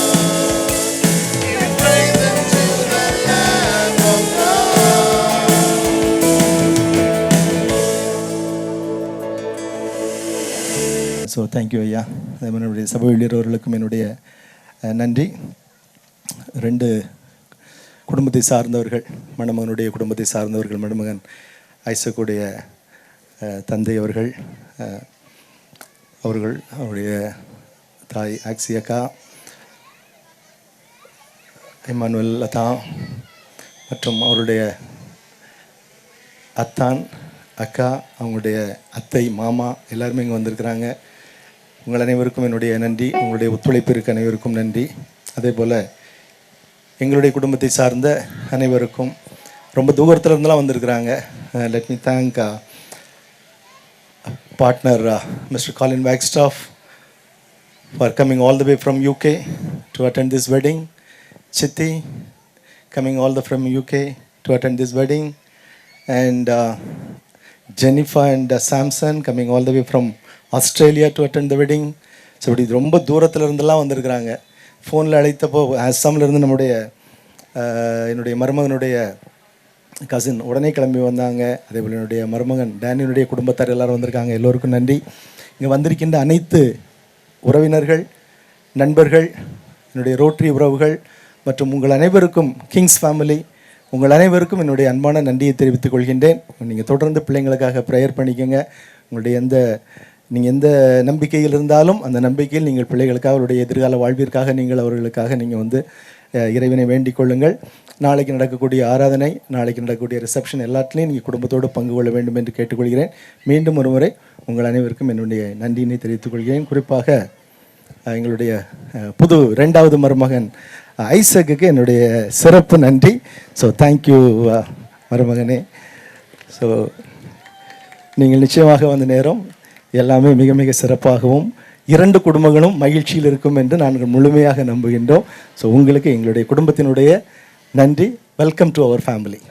Giving praise unto the Lamb of God. So thank you ஐயா. அதே மாதிரி என்னுடைய சபை ஊழியர்களுக்கும் என்னுடைய நன்றி. 2 குடும்பத்தை சார்ந்தவர்கள், மணமகனுடைய குடும்பத்தை சார்ந்தவர்கள், மணமகன் ஐசக்குடைய தந்தை அவர்கள், அவருடைய தாய் ஆக்சியக்கா, இமானுவல் லதா மற்றும் அவருடைய அத்தான் அக்கா, அவங்களுடைய அத்தை மாமா எல்லாருமே இங்கே வந்திருக்கிறாங்க. உங்கள் அனைவருக்கும் என்னுடைய நன்றி. உங்களுடைய ஒத்துழைப்பிற்கு அனைவருக்கும் நன்றி. அதே போல் எங்களுடைய குடும்பத்தை சார்ந்த அனைவருக்கும் ரொம்ப தூரத்தில் இருந்தெல்லாம் வந்திருக்கிறாங்க. Let me thank partner Mr. Colin Wagstaff for coming all the way from UK to attend this wedding. Chitti coming all the from UK to attend this wedding, and Jennifer and Samson coming all the way from Australia to attend the wedding. So இப்படி ரொம்ப தூரத்தில் இருந்தெல்லாம் வந்திருக்கிறாங்க. ஃபோனில் அழைத்தப்போ அஸ்ஸாமில் நம்முடைய என்னுடைய மருமகனுடைய cousin உடனே கிளம்பி வந்தாங்க. அதேபோல் என்னுடைய மருமகன் டேனியனுடைய குடும்பத்தார் எல்லோரும் வந்திருக்காங்க. எல்லோருக்கும் நன்றி. இங்கே வந்திருக்கின்ற அனைத்து உறவினர்கள், நண்பர்கள், என்னுடைய ரோட்டரி உறவுகள் மற்றும் உங்கள் அனைவருக்கும், கிங்ஸ் ஃபேமிலி, உங்கள் அனைவருக்கும் என்னுடைய அன்பான நன்றியை தெரிவித்துக் கொள்கின்றேன். நீங்கள் தொடர்ந்து பிள்ளைங்களுக்காக ப்ரேயர் பண்ணிக்கோங்க. உங்களுடைய நீங்கள் எந்த நம்பிக்கையில் இருந்தாலும் அந்த நம்பிக்கையில் நீங்கள் பிள்ளைகளுக்காக, அவருடைய எதிர்கால வாழ்விற்காக நீங்கள் அவர்களுக்காக நீங்கள் இறைவனை வேண்டிக் கொள்ளுங்கள். நாளைக்கு நடக்கக்கூடிய ஆராதனை, நாளைக்கு நடக்கக்கூடிய ரிசப்ஷன் எல்லாத்துலேயும் நீங்கள் குடும்பத்தோடு பங்கு கொள்ள வேண்டும் என்று கேட்டுக்கொள்கிறேன். மீண்டும் ஒரு முறை உங்கள் அனைவருக்கும் என்னுடைய நன்றியினை தெரிவித்துக் கொள்கிறேன். குறிப்பாக எங்களுடைய புது 2வது மருமகன் ஐசக்குக்கு என்னுடைய சிறப்பு நன்றி. ஸோ தேங்க்யூ மருமகனே. ஸோ நீங்கள் நிச்சயமாக வந்த நேரம் எல்லாமே மிக மிக சிறப்பாகவும் 2 குடும்பங்களும் மகிழ்ச்சியில் இருக்கும் என்று நாங்கள் முழுமையாக நம்புகின்றோம். ஸோ உங்களுக்கு எங்களுடைய குடும்பத்தினுடைய நன்றி. Welcome to our family.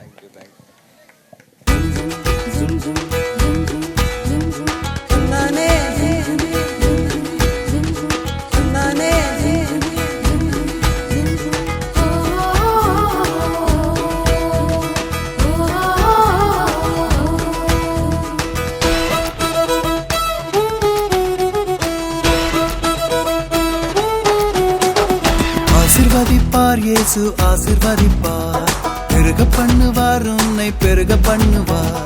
ஆசீர்வதிப்பார் இயேசு ஆசீர்வதிப்பார், பெருக பண்ணுவார் உன்னை பெருக பண்ணுவார்.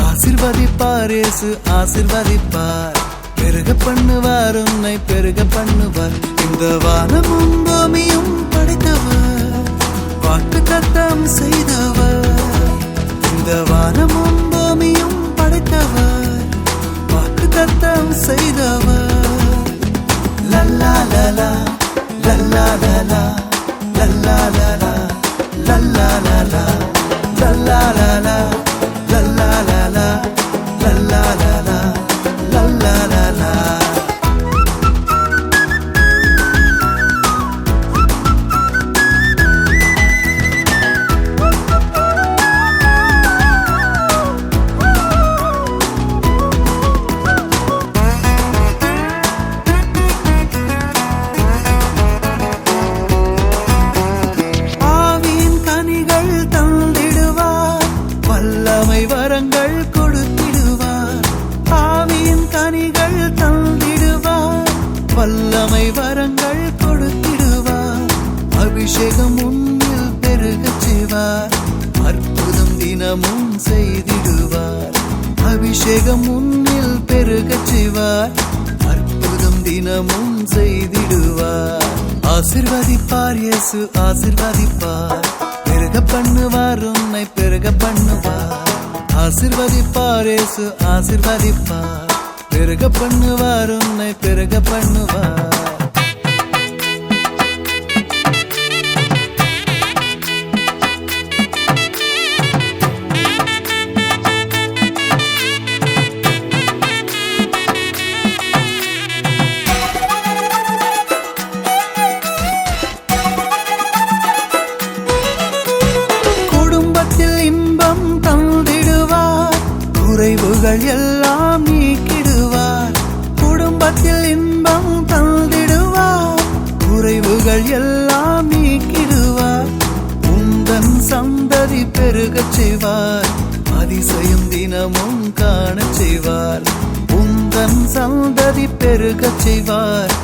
ஆசீர்வதிப்பார் இயேசு ஆசீர்வதிப்பார், பெருக பண்ணுவார் உன்னை பெருக பண்ணுவார். இந்த வானமும் பூமியும் படைத்தவர், வாக்கு தத்தம் செய்தவர். இந்த வானமும் பூமியும் படைத்தவர், வாக்கு தத்தம் செய்தவர். லல்லா லலா லல்லா லலா லல்லா லலா லல்லா லலா லல்லா லலா லல்லா லலா லல்லா லலா லல்லா லலா. வல்லமை வரங்கள் கொடுத்திடுவார், அபிஷேகம் உன்னில் பெருகச் செய்வார், அற்புதம் தினமும் செய்திடுவார். அபிஷேகம் உன்னில் பெருகச் செய்வார், அற்புதம் தினமும் செய்திடுவார். ஆசீர்வதிப்பார் இயேசு ஆசீர்வதிப்பார், பெருக பண்ணுவார், உன்னை பெருக பண்ணுவார். ஆசீர்வதிப்பார் இயேசு ஆசீர்வதிப்பார். பெருக பண்ணுவார், உன்னை பெருக பண்ணுவார். குறைவுகள் எல்லாம் நீக்கிடுவார். குடும்பத்தில் இன்பம் தந்திடுவார். குறைவுகள் எல்லாம் நீக்கிடுவார். உந்தன் சந்ததி பெருகச் செய்வார். அதிசயம் தினமும் காணச் செய்வார். உந்தன் சந்ததி பெருகச் செய்வார்.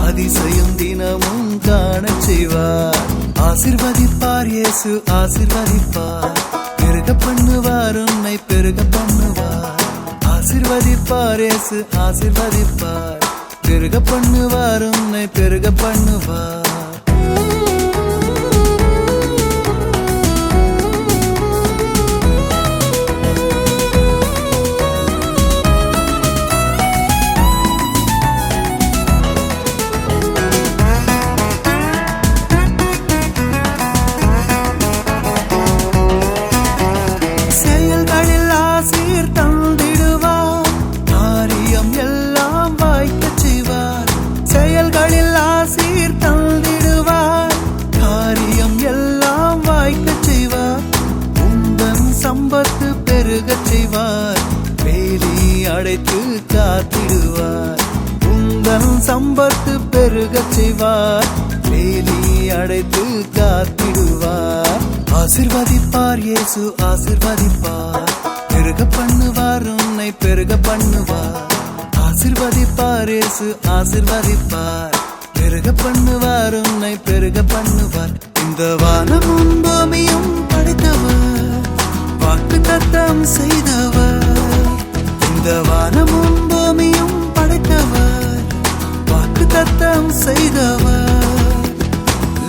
அதிசயம் தினமும் காணச் செய்வார். ஆசீர்வதிப்பார் இயேசு ஆசீர்வதிப்பார். பெருக பண்ணுவார், உன்னை பெருக பண்ணுவார். ஆசீர்வதிப்பார் இயேசு ஆசீர்வதிப்பார். பெருக பண்ணுவார், உன்னை பெருக பண்ணுவார். சம்பத்து பெருகச் செய்வார். வேலி அடைத்து காத்திடுவார். உங்கள் சம்பத்து பெருகச் செய்வார். வேலி அடைத்து காத்திடுவார். ஆசீர்வதிப்பார் இயேசு ஆசீர்வதிப்பார். பெருக பண்ணுவார், உன்னை பெருக பண்ணுவார். ஆசீர்வதிப்பார் இயேசு ஆசீர்வதிப்பார். பெருக பண்ணுவார், உன்னை பெருக பண்ணுவார். இந்த வானமும் பூமியும் படைத்தவர், வாக்கு தத்தம் செய்தவர். இந்த வானமும் பூமியும் படைத்தவர், வாக்கு தத்தம் செய்தவர்.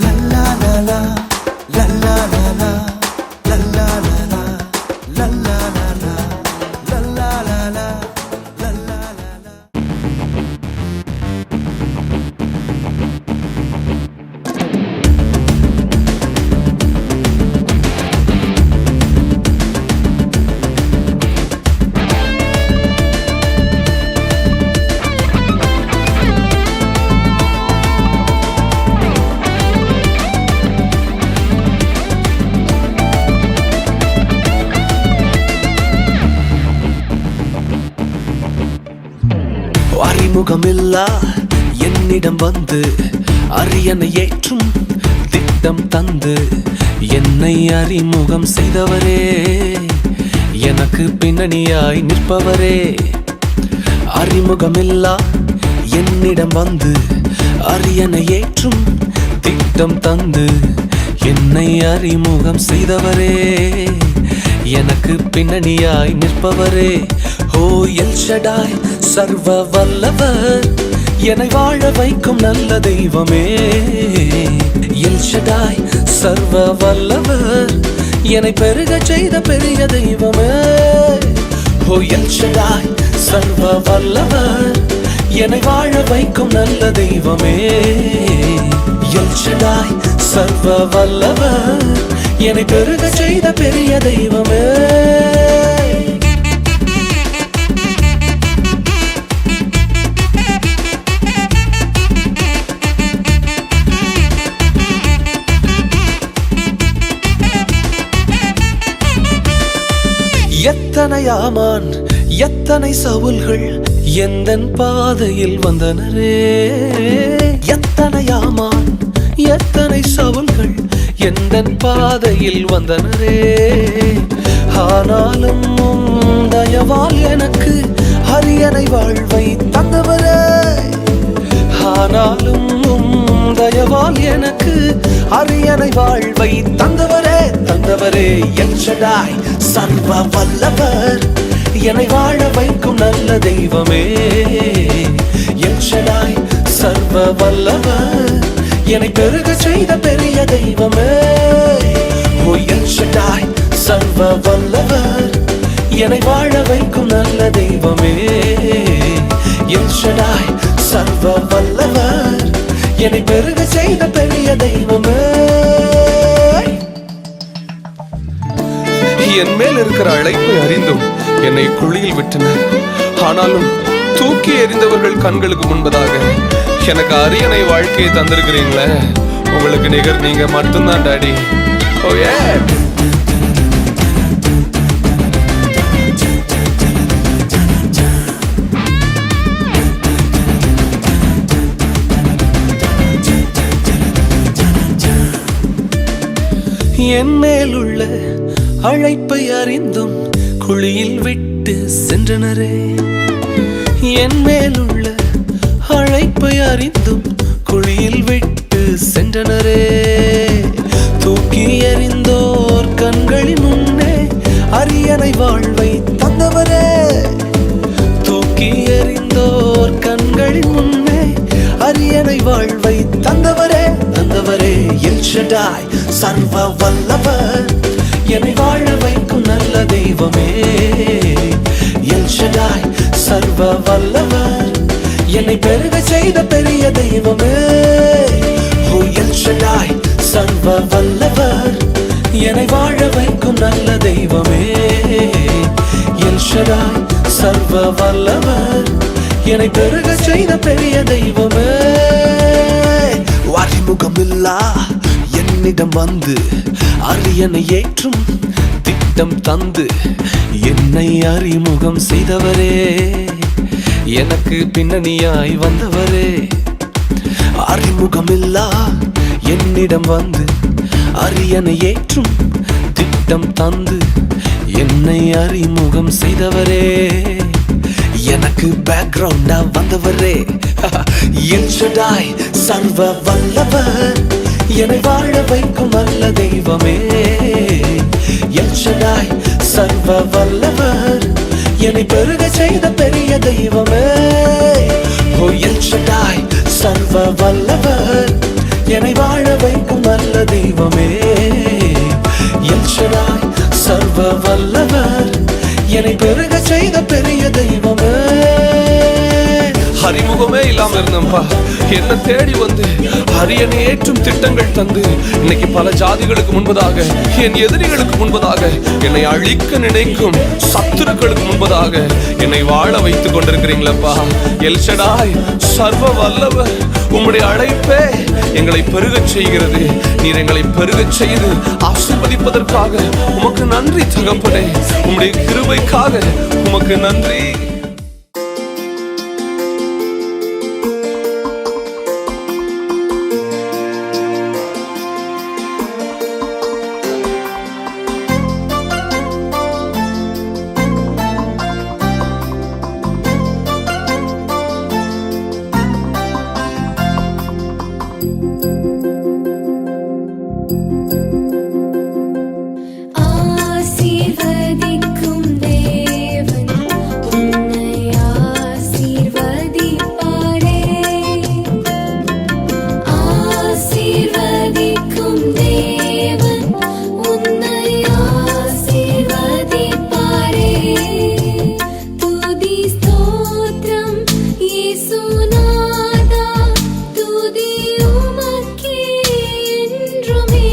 லல்லா லலா லல்லா லலா லல்லா லலா லல்லா லலா லல்லா லலா லல்லா லலா. அறிமுகமில்லா என்னிடம் வந்து அரியணை ஏற்றும் திட்டம் தந்து என்னை அறிமுகம் செய்தவரே, எனக்கு பின்னணியாய் நிற்பவரே. அறிமுகமில்லா என்னிடம் வந்து அரியணை ஏற்றும் திட்டம் தந்து என்னை அறிமுகம் செய்தவரே, எனக்கு பின்னணியாய் நிற்பவரே. ஓ எல் ஷடாய் சர்வ வல்லவர், என்னை வாழ வைக்கும் நல்ல தெய்வமே. எல் ஷடாய் சர்வ வல்லவர், என்னை பெருக செய்த பெரிய தெய்வமே. ஓ எல் ஷடாய் சர்வ வல்லவர், என்னை வாழ வைக்கும் நல்ல தெய்வமே. எல் ஷடாய் சர்வ வல்லவர், என்னை பெருக செய்த பெரிய தெய்வமே. எத்தனை ஆமான் எத்தனை சவுல்கள் எந்தன் பாதையில் வந்தனரே. எத்தனை ஆமான் எத்தனை சவுல்கள் எந்தன் பாதையில் வந்தனரே. ஆனாலும் தயவால் எனக்கு அரியணை வாழ்வை தந்தவரே. ஆனாலும் தயவால் எனக்கு அரியணை வாழ்வை தந்தவரே. தந்தவரே எல் ஷடாய் சர்வ வல்லவர், என்னை வாழ வைக்கும் நல்ல தெய்வமே. எல் ஷடாய் சர்வ வல்லவர், என்னை பெருக செய்த பெரிய தெய்வமே. ஓ தெய்வமே. எல் ஷடாய் சர்வ வல்லவர், என்னை பெருக செய்த பெரிய தெய்வமே. என் மேல் இருக்கிற அழைப்பை அறிந்தும் என்னை குழியில் விட்டனர். ஆனாலும் தூக்கி எறிந்தவர்கள் கண்களுக்கு முன்பதாக எனக்கு அரியணை வாழ்க்கையை தந்திருக்கிறீங்களே, உங்களுக்கு நிகர் நீங்க மட்டும்தான் டாடி. ஓ ஏ என் மேலுள்ள அழைப்பை அறிந்தும் குழியில் விட்டு சென்றனரே. என் மேலுள்ள அழைப்பை அறிந்தும் குழியில் விட்டு சென்றனரே. தூக்கி எறிந்தோர் கண்களின் முன்னே அரியணை வாழ்வை தந்தவரே. தூக்கி எறிந்தோர் கண்களின் முன்னே அரியணை வாழ்வை தந்தவரே. தந்தவரே எல் ஷடாய் சர்வ வல்லவர், என்னை வாழ வைக்கும் நல்ல தெய்வமே. எல் ஷடாய் சர்வ வல்லவர், என்னை பெருக செய்த பெரிய தெய்வமே. ஓ எல் ஷடாய் சர்வ வல்லவர், என்னை வாழ வைக்கும் நல்ல தெய்வமே. எல் ஷடாய் சர்வ வல்லவர், என்னை பெருக செய்த பெரிய தெய்வமே. அறிமுகமில்லா என்னிடம் வந்து அரியணை ஏற்றும் திட்டம் தந்து என்னை அறிமுகம் செய்தவரே. எனக்கு பின்னணியாய் வந்தவரே. அறிமுகமில்லா என்னிடம் வந்து அரியணை ஏற்றும் திட்டம் தந்து என்னை அறிமுகம் செய்தவரே. எனக்கு பேக்ரவுண்டா வந்தவரே. எல் ஷடாய் சர்வ வல்லவர், என்னை வாழ வைக்கும் நல்ல தெய்வமே. எல் ஷடாய் சர்வ வல்லவர், என்னை பெருக செய்த பெரிய தெய்வமே. ஓ எல் ஷடாய் சர்வ வல்லவர், என்னை வாழ வைக்கும் நல்ல தெய்வமே. எல் ஷடாய் சர்வ வல்லவர், என்னை பெருக செய்த பெரிய தெய்வமே. அறிமுகமே இல்லாம இருந்தப்பா, என்ன தேடி வந்து அரியணை ஏற்றும் திட்டங்கள் தந்து இன்னைக்கு பல ஜாதிகளுக்கு முன்பதாக, என் எதிரிகளுக்கு முன்பதாக, என்னை அழிக்க நினைக்கும் சத்துருக்களுக்கு முன்பதாக என்னை வாழ வைத்துக் கொண்டிருக்கிறீங்களப்பா. எல் ஷடாய் சர்வ வல்லவர், உம்முடைய அழைப்பே எங்களை பெருகச் செய்கிறது. நீர் எங்களை பெருகச் செய்து ஆசீர்வதிப்பதற்காக உமக்கு நன்றி தகப்பனே. உம்முடைய கிருபைக்காக உமக்கு நன்றி. ஆசீர்வதிக்கும் தேவன் உன்னை ஆசீர்வதிப்பாரே. ஆசீர்வதிக்கும் தேவன் உன்னை ஆசீர்வதிப்பாரே. துதி ஸ்தோத்திரம் இயேசுநாதா, துதி உமக்கே என்றுமே.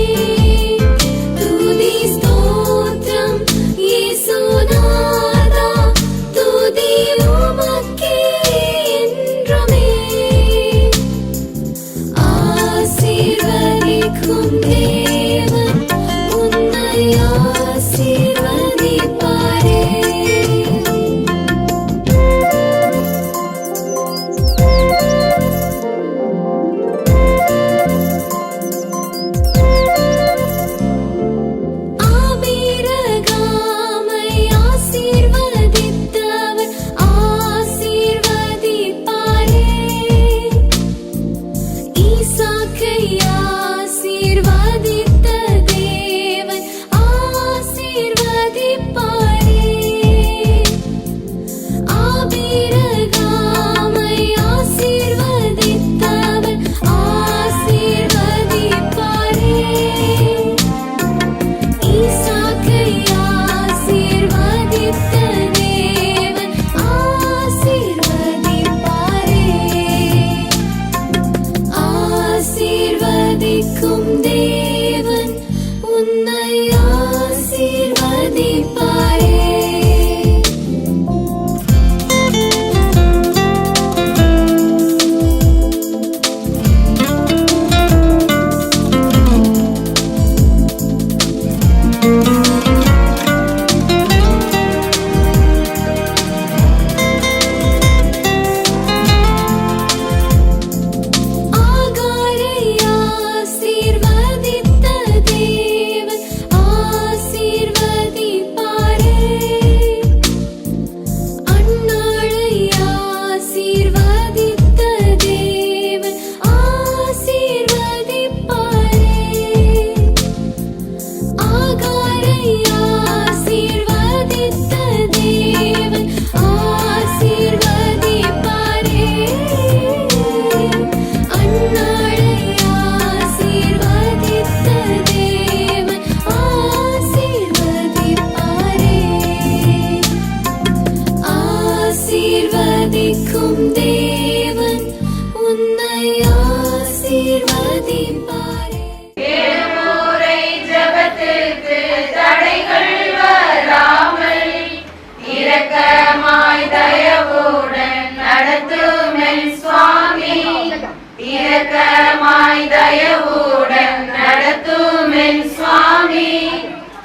இரக்கமாய் தயவுடன் நடத்தும் என் சுவாமி,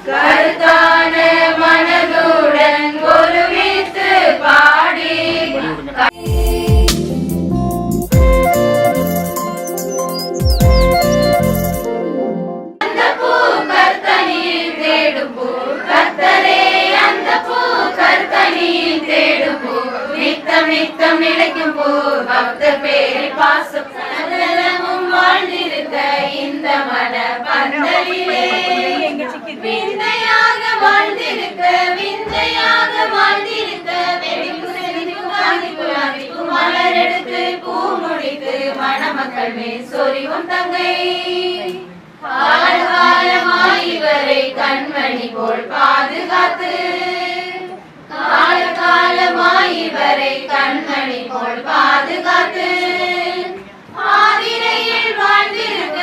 கருத்தான மனதுடன் ஒருமித்து பாடி அந்த பூ கர்த்தனில் தேடும் பூ, கர்த்தரே அந்த பூ கர்த்தனில் தேடும் பூ, நித்தம் நித்தம் நிலைக்கும் பூ, பக்தர் பேரில் பாசம் சகலமும் வாழ்ந்திருக்க இந்த மன பந்தலிலே விந்தையாக வாழ்ந்திருக்க, விந்தையாக வாழ்ந்திருக்க, வெடிப்பு செழிப்பு காதிப்பு அதிப்பு மலர் எடுத்து பூ முடித்து மணமக்கள் மேல் சொரிவும் தங்கை, காலகாலமாய் இவரை கண்மணி போல் பாதுகாத்து, காலகாலமாய் இவரை கண்மணி போல் பாதுகாத்து, ஆதிரையில் வாழ்ந்திருக்க,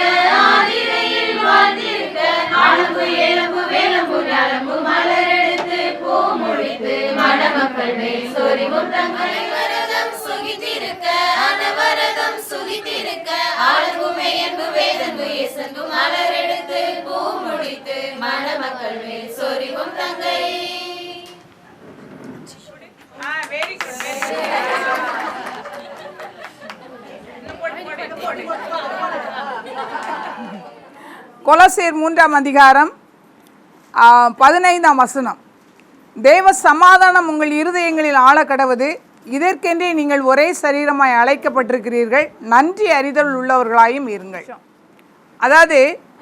ஆதிரையில் வாழ்ந்திருக்க, அலம்பு எலும்பு வேலம்பு நலம்பு மலர் எடுத்து பூ முடித்து மணமக்கள் மேல் சொரிவும் தங்களை, வரதம் சுகித்திருக்க, அனவரதம் சுகித்திருக்க, ஆளம்புமே என்பு வேதம்பு இசன்பு மலர் எடுத்து பூ முடித்து மணமக்கள் மேல் சொரிவும் தங்கை. கொலோசியர் 3ஆம் அதிகாரம் 15ஆம் வசனம். தேவ சமாதானம் உங்கள் இருதயங்களில் ஆழ கடவது, இதற்கென்றே நீங்கள் ஒரே சரீரமாய் அழைக்கப்பட்டிருக்கிறீர்கள், நன்றி அறிதல் உள்ளவர்களாயும் இருங்கள். அதாவது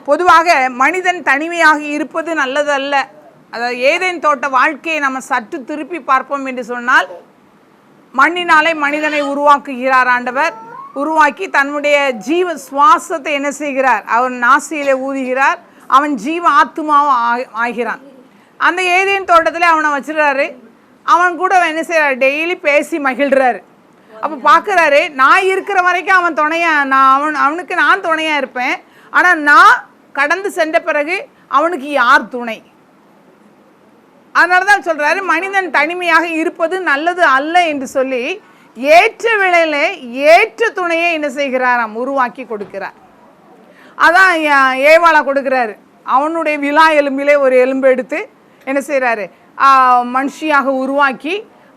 பொதுவாக மனிதன் தனிமையாக இருப்பது நல்லதல்ல. அதாவது ஏதேன் தோட்ட வாழ்க்கையை நம்ம சற்று திருப்பி பார்ப்போம் என்று சொன்னால், மண்ணினாலே மனிதனை உருவாக்குகிறார் ஆண்டவர். உருவாக்கி தன்னுடைய ஜீவ சுவாசத்தை என்ன செய்கிறார்? அவன் நாசியிலே ஊதுகிறார். அவன் ஜீவ ஆத்துமாவும் ஆகிறான். அந்த ஏதேன் தோட்டத்தில் அவனை வச்சுறாரு. அவன் கூட என்ன செய்கிறார்? டெய்லி பேசி மகிழ்கிறாரு. அப்போ பார்க்குறாரு, நான் இருக்கிற வரைக்கும் அவன் துணையாக அவனுக்கு நான் துணையாக இருப்பேன். ஆனால் நான் கடந்து சென்ற பிறகு அவனுக்கு யார் துணை? அதனால தான் சொல்கிறாரு, மனிதன் தனிமையாக இருப்பது நல்லது அல்ல என்று சொல்லி ஏற்ற வேளையில் ஏற்ற துணையை என்ன செய்கிறாராம்? உருவாக்கி கொடுக்கிறார். அதான் ஏவாளா கொடுக்குறாரு. அவனுடைய விலா எலும்பிலே ஒரு எலும்பு எடுத்து என்ன செய்கிறாரு? மனுஷியாக உருவாக்கி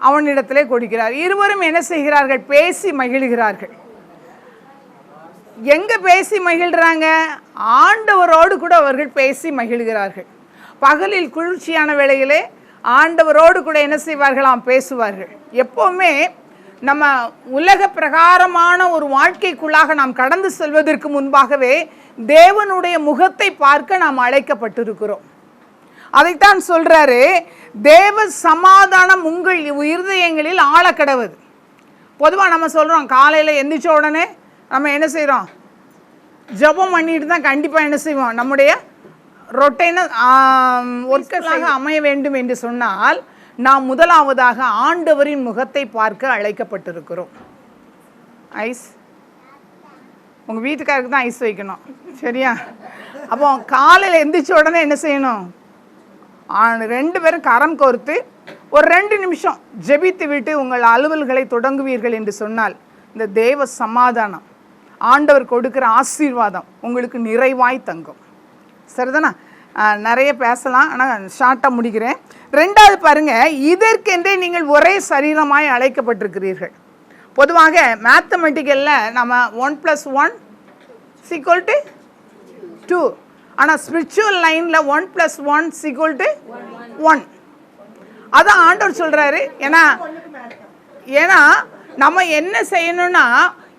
அவனிடத்திலே கொடுக்கிறார். இருவரும் என்ன செய்கிறார்கள்? பேசி மகிழ்கிறார்கள். எங்கே பேசி மகிழ்கிறாங்க? ஆண்டவரோடு கூட அவர்கள் பேசி மகிழ்கிறார்கள். பகலில் குளிர்ச்சியான வேளையிலே ஆண்டவரோடு கூட என்ன செய்வார்களாம்? பேசுவார்கள். எப்போவுமே நம்ம உலக பிரகாரமான ஒரு வாழ்க்கைக்குள்ளாக நாம் கடந்து செல்வதற்கு முன்பாகவே தேவனுடைய முகத்தை பார்க்க நாம் அழைக்கப்பட்டிருக்கிறோம். அதைத்தான் சொல்றாரு, தேவ சமாதானம் உங்கள் இருதயங்களில் ஆழ கடவது. பொதுவாக நம்ம சொல்கிறோம், காலையில் எந்திரிச்ச உடனே நம்ம என்ன செய்கிறோம்? ஜெபம் பண்ணிட்டு தான் கண்டிப்பாக என்ன செய்வோம்? நம்முடைய ரொட்டைன ஒர்க்கர்ஸாக அமைய வேண்டும் என்று சொன்னால் நாம் முதலாவதாக ஆண்டவரின் முகத்தை பார்க்க அழைக்கப்பட்டிருக்கிறோம். ஐஸ் உங்கள் வீட்டுக்காருக்கு தான் ஐஸ் வைக்கணும், சரியா? அப்போ காலையில் எந்திரிச்ச உடனே என்ன செய்யணும்? 2 பேரும் கரம் கோர்த்து ஒரு 2 நிமிஷம் ஜெபித்து விட்டு உங்கள் அலுவல்களை தொடங்குவீர்கள் என்று சொன்னால் இந்த தேவ சமாதானம், ஆண்டவர் கொடுக்குற ஆசீர்வாதம் உங்களுக்கு நிறைவாய் தங்கும். சரிதானா? நிறைய பேசலாம், ஆனால் ஷார்ட்டாக முடிக்கிறேன். 2வது பாருங்கள், இதற்கென்றே நீங்கள் ஒரே சரீரமாய் அழைக்கப்பட்டிருக்கிறீர்கள். பொதுவாக மேத்தமெட்டிக்கலில் நம்ம 1 + 1 = 2. ஆனால் ஸ்பிரிச்சுவல் லைனில் 1 + 1 = 1. அதான் ஆண்டவர் சொல்கிறாரு. ஏன்னா நம்ம என்ன செய்யணும்னா,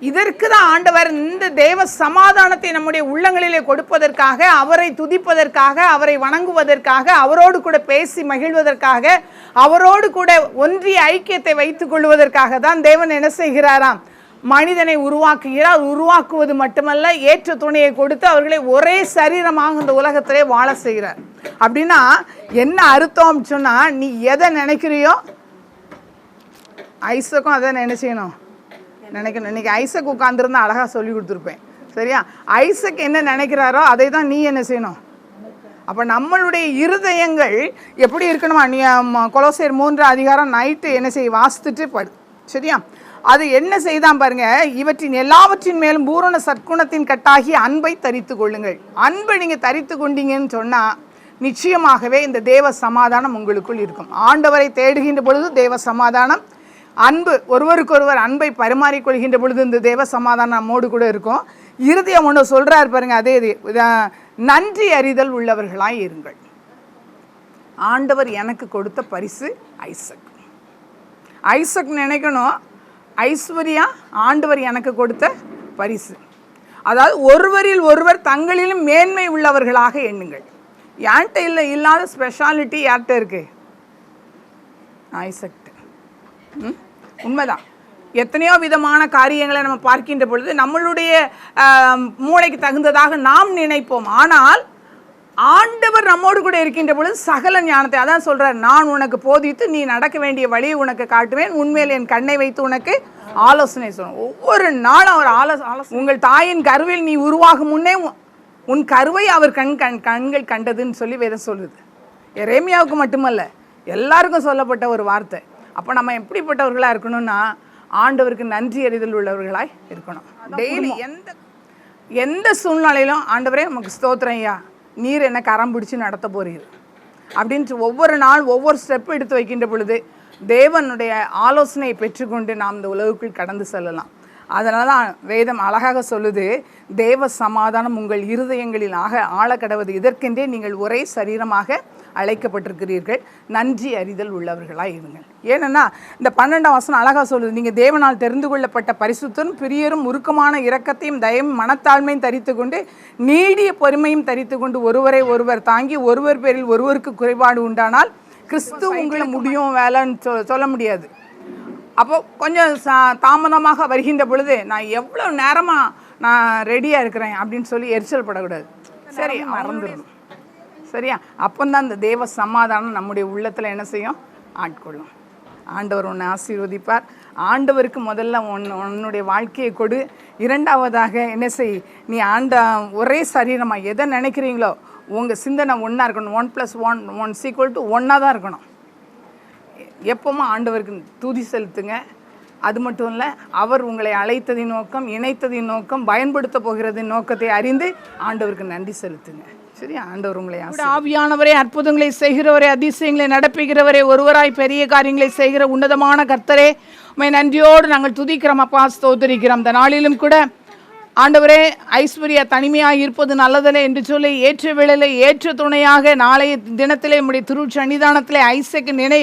இதற்கு தான் ஆண்டவர் இந்த தேவ சமாதானத்தை நம்முடைய உள்ளங்களிலே கொடுப்பதற்காக, அவரை துதிப்பதற்காக, அவரை வணங்குவதற்காக, அவரோடு கூட பேசி மகிழ்வதற்காக, அவரோடு கூட ஒன்றிய ஐக்கியத்தை வைத்துக் கொள்வதற்காக தான் தேவன் என்ன செய்கிறாராம்? மனிதனை உருவாக்குகிறார். உருவாக்குவது மட்டுமல்ல, ஏற்ற துணையை கொடுத்து அவர்களை ஒரே சரீரமாக இந்த உலகத்திலே வாழ செய்கிறார். அப்படின்னா என்ன அர்த்தம் சொன்னால், நீ எதை நினைக்கிறியோ ஐசக்கும் அதை என்ன செய்யணும்? நினைக்கணும். இன்றைக்கி ஐசக் உட்காந்துருந்தா அழகாக சொல்லி கொடுத்துருப்பேன், சரியா? ஐசக் என்ன நினைக்கிறாரோ அதை தான் நீ என்ன செய்யணும்? அப்போ நம்மளுடைய இருதயங்கள் எப்படி இருக்கணுமா? நீ கொலோசியர் 3 அதிகாரம் நைட்டு என்ன செய்ய வாசித்துட்டு படு, சரியா? அது என்ன செய்தான் பாருங்க, இவற்றின் எல்லாவற்றின் மேலும் பூரண சற்குணத்தின் கட்டாகி அன்பை தரித்து கொள்ளுங்கள். அன்பை நீங்கள் தரித்து கொண்டீங்கன்னு சொன்னால் நிச்சயமாகவே இந்த தேவ சமாதானம் உங்களுக்குள் இருக்கும். ஆண்டவரை தேடுகின்ற பொழுது தேவ சமாதானம், அன்பு, ஒருவருக்கொருவர் அன்பை பரிமாறிக்கொள்கின்ற பொழுது இந்த தேவ சமாதானம் நம்மோடு கூட இருக்கும். இறுதியாக ஒன்று சொல்கிறார் பாருங்க, அதே நன்றி அறிதல் உள்ளவர்களாய் இருங்கள். ஆண்டவர் எனக்கு கொடுத்த பரிசு ஐசக். ஐசக் நினைக்கணும், ஐஸ்வர்யா ஆண்டவர் எனக்கு கொடுத்த பரிசு. அதாவது ஒருவரில் ஒருவர் தங்களிலும் மேன்மை உள்ளவர்களாக எண்ணுங்கள். யார்கிட்ட இல்லாத ஸ்பெஷாலிட்டி யார்கிட்ட இருக்கு? ஐசக். உண்மைதான். எத்தனையோ விதமான காரியங்களை நம்ம பார்க்கின்ற பொழுது நம்மளுடைய மூளைக்கு தகுந்ததாக நாம் நினைப்போம். ஆனால் ஆண்டவர் நம்மோடு கூட இருக்கின்ற பொழுது சகல ஞானத்தை, அதான் சொல்றார், நான் உனக்கு போதித்து நீ நடக்க வேண்டிய வழியை உனக்கு காட்டுவேன், உண்மையில் என் கண்ணை வைத்து உனக்கு ஆலோசனை சொல்லுவேன். ஒவ்வொரு நாளும் அவர் ஆலோசனை. உங்கள் தாயின் கருவில் நீ உருவாகும் முன்னே உன் கருவை அவர் கண்கள் கண்டதுன்னு சொல்லி வேதம் சொல்லுது. எரேமியாவுக்கு மட்டுமல்ல, எல்லாருக்கும் சொல்லப்பட்ட ஒரு வார்த்தை. அப்போ நம்ம எப்படிப்பட்டவர்களாக இருக்கணும்னா ஆண்டவருக்கு நன்றி அறிதல் உள்ளவர்களாய் இருக்கணும். டெய்லி எந்த சூழ்நிலையிலும் ஆண்டவரே நமக்கு ஸ்தோத்திரம் ஐயா, நீர் என்ன கரம் பிடிச்சி நடத்த போறீர் அப்படின்ட்டு ஒவ்வொரு நாள் ஒவ்வொரு ஸ்டெப் எடுத்து வைக்கின்ற பொழுது தேவனுடைய ஆலோசனையை பெற்றுக்கொண்டு நாம் இந்த உலகுக்குள் கடந்து செல்லலாம். அதனால தான் வேதம் அழகாக சொல்லுது, தேவ சமாதானம் உங்கள் இருதயங்களில் ஆழ கடவது, இதற்கென்றே நீங்கள் ஒரே சரீரமாக அழைக்கப்பட்டிருக்கிறீர்கள், நன்றி அறிதல் உள்ளவர்களாக இருங்கள். ஏன்னா இந்த 12ஆம் வசனம் அழகாக சொல்லுது, நீங்கள் தேவனால் தெரிந்து கொள்ளப்பட்ட பரிசுத்தரும் பிரியரும் உருக்கமான இரக்கத்தையும் தயவும் மனத்தாழ்மையும் தரித்து கொண்டு நீடிய பொறுமையும் தரித்து கொண்டு ஒருவரை ஒருவர் தாங்கி ஒருவர் பேரில் ஒருவருக்கு குறைபாடு உண்டானால் கிறிஸ்து உங்களை முடியும் வேலைன்னு சொல்ல முடியாது. அப்போ கொஞ்சம் தாமதமாக வருகின்ற பொழுது நான் எவ்வளோ நேரமாக நான் ரெடியாக இருக்கிறேன் அப்படின்னு சொல்லி எரிச்சல் படக்கூடாது. சரி, மறந்துடணும். சரியா? அப்போந்தான் இந்த தேவ சமாதானம் நம்முடைய உள்ளத்தில் என்ன செய்யும்? ஆட்கொள்ளும். ஆண்டவர் உன்னை ஆசீர்வதிப்பார். ஆண்டவருக்கு முதல்ல உன்னுடைய வாழ்க்கையை கொடு. இரண்டாவதாக என்ன செய், நீ ஒரே சரீரமாக எதை நினைக்கிறீங்களோ உங்கள் சிந்தனை ஒன்றா இருக்கணும். 1+1 1 தான் இருக்கணும். எப்பவுமே ஆண்டவருக்கு துதி செலுத்துங்க. அது மட்டும் இல்லை, அவர் உங்களை அழைத்ததின் நோக்கம், இணைத்ததின் நோக்கம், பயன்படுத்த போகிறதின் நோக்கத்தை அறிந்து ஆண்டவருக்கு நன்றி செலுத்துங்க. சரி, ஆண்டவர் உங்களை ஆவியானவரே, அற்புதங்களை செய்கிறவரே, அதிசயங்களை நடப்புகிறவரே, ஒருவராய் பெரிய காரியங்களை செய்கிற உன்னதமான கர்த்தரே, உம்மை நன்றியோடு நாங்கள் துதிக்கிறோம் அப்பா, ஸ்தோத்திரிக்கிறோம். இந்த நாளிலும் கூட ஆண்டவரே, ஐஸ்வர்யா தனிமையாக இருப்பது நல்லதில்லை என்று சொல்லி ஏற்ற வேளையில் ஏற்ற துணையாக நாளைய தினத்திலே நம்முடைய திருச்சன்னிதானத்திலே ஐசக்கு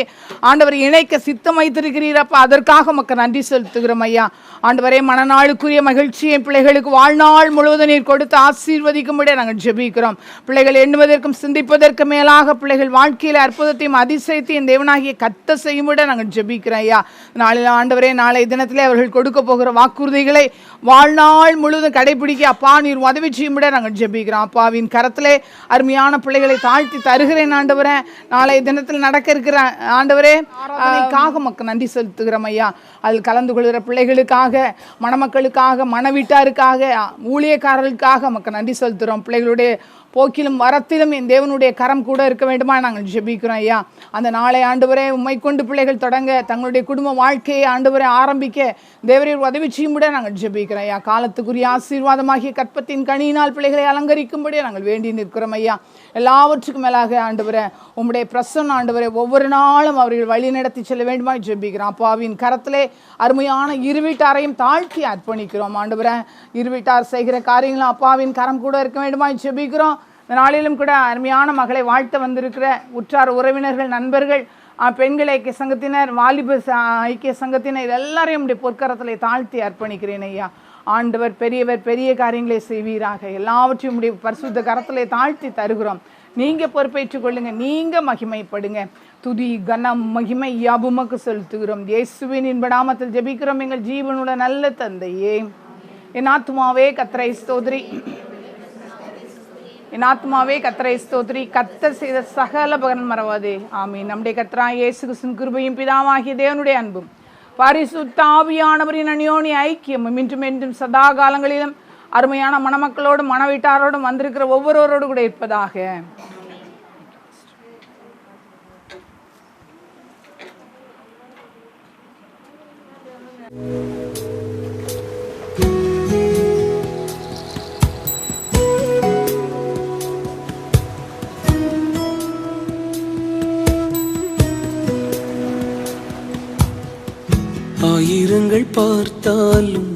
ஆண்டவர் இணைக்க சித்தம் வைத்திருக்கிறீரப்பா, அதற்காக மக்கள் நன்றி செலுத்துகிறோம் ஐயா. ஆண்டவரே, மனநாளுக்குரிய மகிழ்ச்சியை பிள்ளைகளுக்கு வாழ்நாள் முழுவதும் நீர் கொடுத்து ஆசீர்வதிக்கும்படியே நாங்கள் ஜெபிக்கிறோம். பிள்ளைகள் எண்ணுவதற்கும் சிந்திப்பதற்கு மேலாக பிள்ளைகள் வாழ்க்கையில் அற்புதத்தையும் அதிசயத்தையும் தேவனாகிய கத்த செய்யும்படியே நாங்கள் ஜெபிக்கிறோம் ஐயா. நாளில் ஆண்டவரே, நாளைய தினத்திலே அவர்கள் கொடுக்க போகிற வாக்குறுதிகளை வாழ்நாள் முழு கடைபிடிக்க அப்பா நீர் உதவி செய்யும்படியா நாங்கள் ஜெபிக்கிறோம். அப்பாவின் கரத்திலே அருமையான பிள்ளைகளை தாழ்த்தி தருகிறேன் ஆண்டவரே. நாளைய தினத்தில் நடக்க இருக்கிற ஆண்டவரே ஆராதனைக்காக மக்கள் நன்றி செலுத்துகிறோம் ஐயா. அதில் கலந்து கொள்கிற பிள்ளைகளுக்காக, மணமக்களுக்காக, மணவீட்டாருக்காக, ஊழியக்காரர்களுக்காக மக்கள் நன்றி செலுத்துகிறோம். பிள்ளைகளுடைய போக்கிலும் வரத்திலும் என் தேவனுடைய கரம் கூட இருக்க வேண்டுமா நாங்கள் ஜெபிக்கிறோம் ஐயா. அந்த நாளை ஆண்டவரே உம்மை கொண்டு பிள்ளைகள் தொடங்க, தங்களுடைய குடும்ப வாழ்க்கையை ஆண்டவரை ஆரம்பிக்க தேவரீர் உதவி செய்யும்படியா நாங்கள் ஜெபிக்கிறோம் ஐயா. காலத்துக்குரிய ஆசீர்வாதமாகிய கற்பத்தின் கனியினால் பிள்ளைகளை அலங்கரிக்கும்படியா நாங்கள் வேண்டி நிற்கிறோம் ஐயா. எல்லாவற்றுக்கும் மேலாக ஆண்டவரை உம்முடைய பிரசன்ன ஆண்டவரை ஒவ்வொரு நாளும் அவர்கள் வழி நடத்தி செல்ல வேண்டுமா ஜெபிக்கிறோம். அப்பாவின் கரத்திலே அருமையான இருவீட்டாரையும் தாழ்த்தி அர்ப்பணிக்கிறோம் ஆண்டவரை. இருவீட்டார் செய்கிற காரியங்களும் அப்பாவின் கரம் கூட இருக்க வேண்டுமா ஜெபிக்கிறோம். இந்த நாளிலும் கூட அருமையான மகளை வாழ்த்த வந்திருக்கிற உற்றார் உறவினர்கள், நண்பர்கள், பெண்கள் ஐக்கிய சங்கத்தினர், வாலிப ஐக்கிய சங்கத்தினர் எல்லாரையும் நம்முடைய பொற்கரத்திலே தாழ்த்தி அர்ப்பணிக்கிறேன் ஐயா. ஆண்டவர் பெரியவர், பெரிய காரியங்களை செய்வீராக. எல்லாவற்றையும் நம்முடைய பரிசுத்த கரத்திலே தாழ்த்தி தருகிறோம். நீங்கள் பொறுப்பேற்றுக் கொள்ளுங்க, நீங்கள் மகிமைப்படுங்க. துதி கனம் மகிமை யாபுமக்கு செலுத்துகிறோம். இயேசுவின் இன்ப நாமத்தில் ஜெபிக்கிறோம் எங்கள் ஜீவனுள்ள நல்ல தந்தையே. என் ஆத்துமாவே கர்த்தரை ஸ்தோத்திரி, என் ஆத்மாவே கர்த்தரை ஸ்தோத்திரி, கர்த்தர் செய்த சகல பகன் மறவாதே. ஆமீன். நம்முடைய கர்த்தராகிய இயேசு கிறிஸ்துவின் கிருபையும் பிதாவாகிய தேவனுடைய அன்பும் பரிசுத்த ஆவியானவரின் அந்யோன்ய ஐக்கியமும் இன்றும் என்றும் சதா காலங்களிலும் அருமையான மணமக்களோடும் மணவீட்டாரோடும் வந்திருக்கிற ஒவ்வொருவரோடு கூட இருப்பதாக. ஆயிரங்கள் பார்த்தாலும்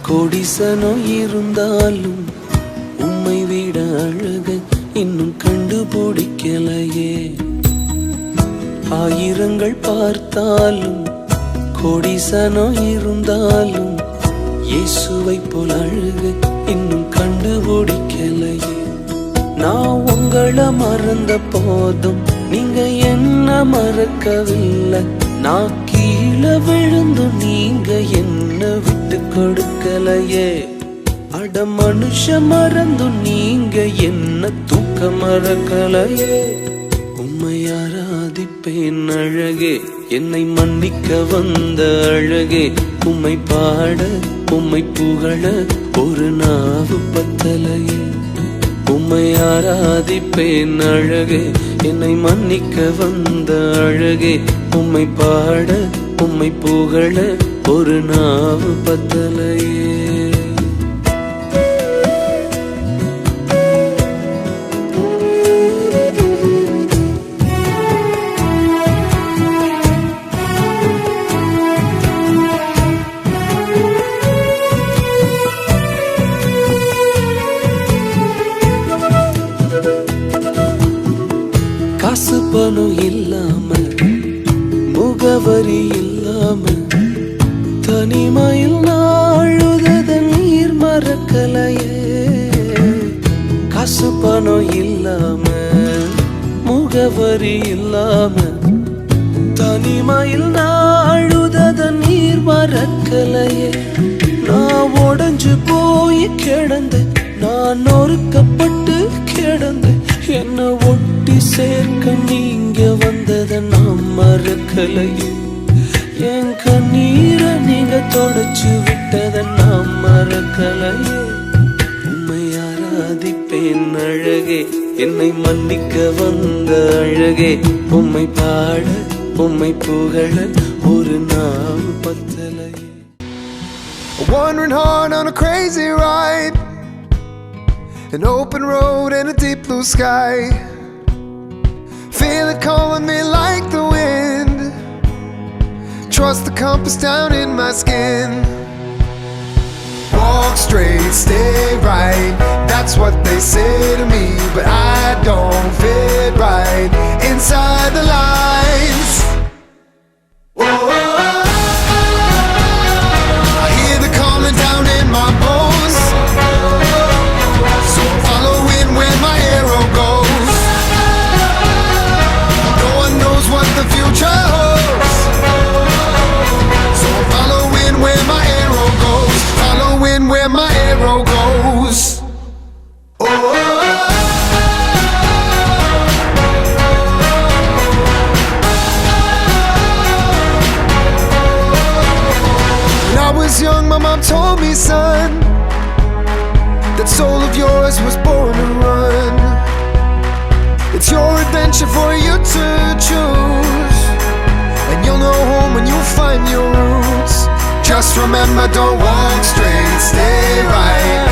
கோடிசனம் இருந்தாலும் உம்மை விட அழக இன்னும் கண்டுபிடிக்கலையே. ஆயிரங்கள் பார்த்தாலும் கோடிசனம் இருந்தாலும் இயேசுவை போல் அழக இன்னும் கண்டுபிடிக்கலையே. நான் உங்களை மறந்த போதும் நீங்க என்ன மறக்கவில்லை. நான் கீழே விழுந்து நீங்க என்ன விட்டு கொடுக்கலையே. அட மனுஷ மறந்து நீங்க என்ன தூக்க மறக்கலையே. உம்மை ஆராதிப்பேன் அழகே, என்னை மன்னிக்க வந்த அழகே. உம்மை பாட உம்மை புகழ ஒரு நாவு பத்தலையே. உம்மை ஆராதிப்பேன் அழகே, என்னை மன்னிக்க வந்த அழகே. உம்மை பாட உம்மை புகழ ஒரு நாவு பத்தலையே. காசு பணம் இல்லாம முகவரி இல்லாம தனிமையில் நாழுத நீர் மறக்கலையே. காசு பணம் இல்லாம முகவரி இல்லாம தனிமையில் நாழுத நீர் மறக்கலையே. நான் உடைஞ்சு போய் கிடந்தேன், நான் நொறுக்கப்பட்டு கிடந்தேன். என்ன ஒட்டி சேர்க்க நீங்க வந்ததை நான் மறக்கலையே. என் கண்ணீரை நீங்க தொடச்சு விட்டதை நான் மறக்கலையே. உம்மை ஆராதிப்பேன் அழகே, என்னை மன்னிக்க வந்த அழகே. உம்மை பாட உம்மை புகழ ஒரு நாள் பத்தலையே. A wandering heart on a crazy ride, an open road and a deep blue sky. Feel it calling me like the wind. Trust the compass down in my skin. Walk straight, stay right, that's what they say to me. But I don't fit right inside the lines. Whoa. I hear the calling down in my bones, so I'm following where my arrow goes. No one knows what the future holds, so I'm following where my arrow goes. Following where my arrow goes. Oh. When I was young, my mom told me, son, that soul of yours was born to run. It's your adventure for you to choose, and you'll know home when you find your roots. Just remember, don't walk straight, stay right.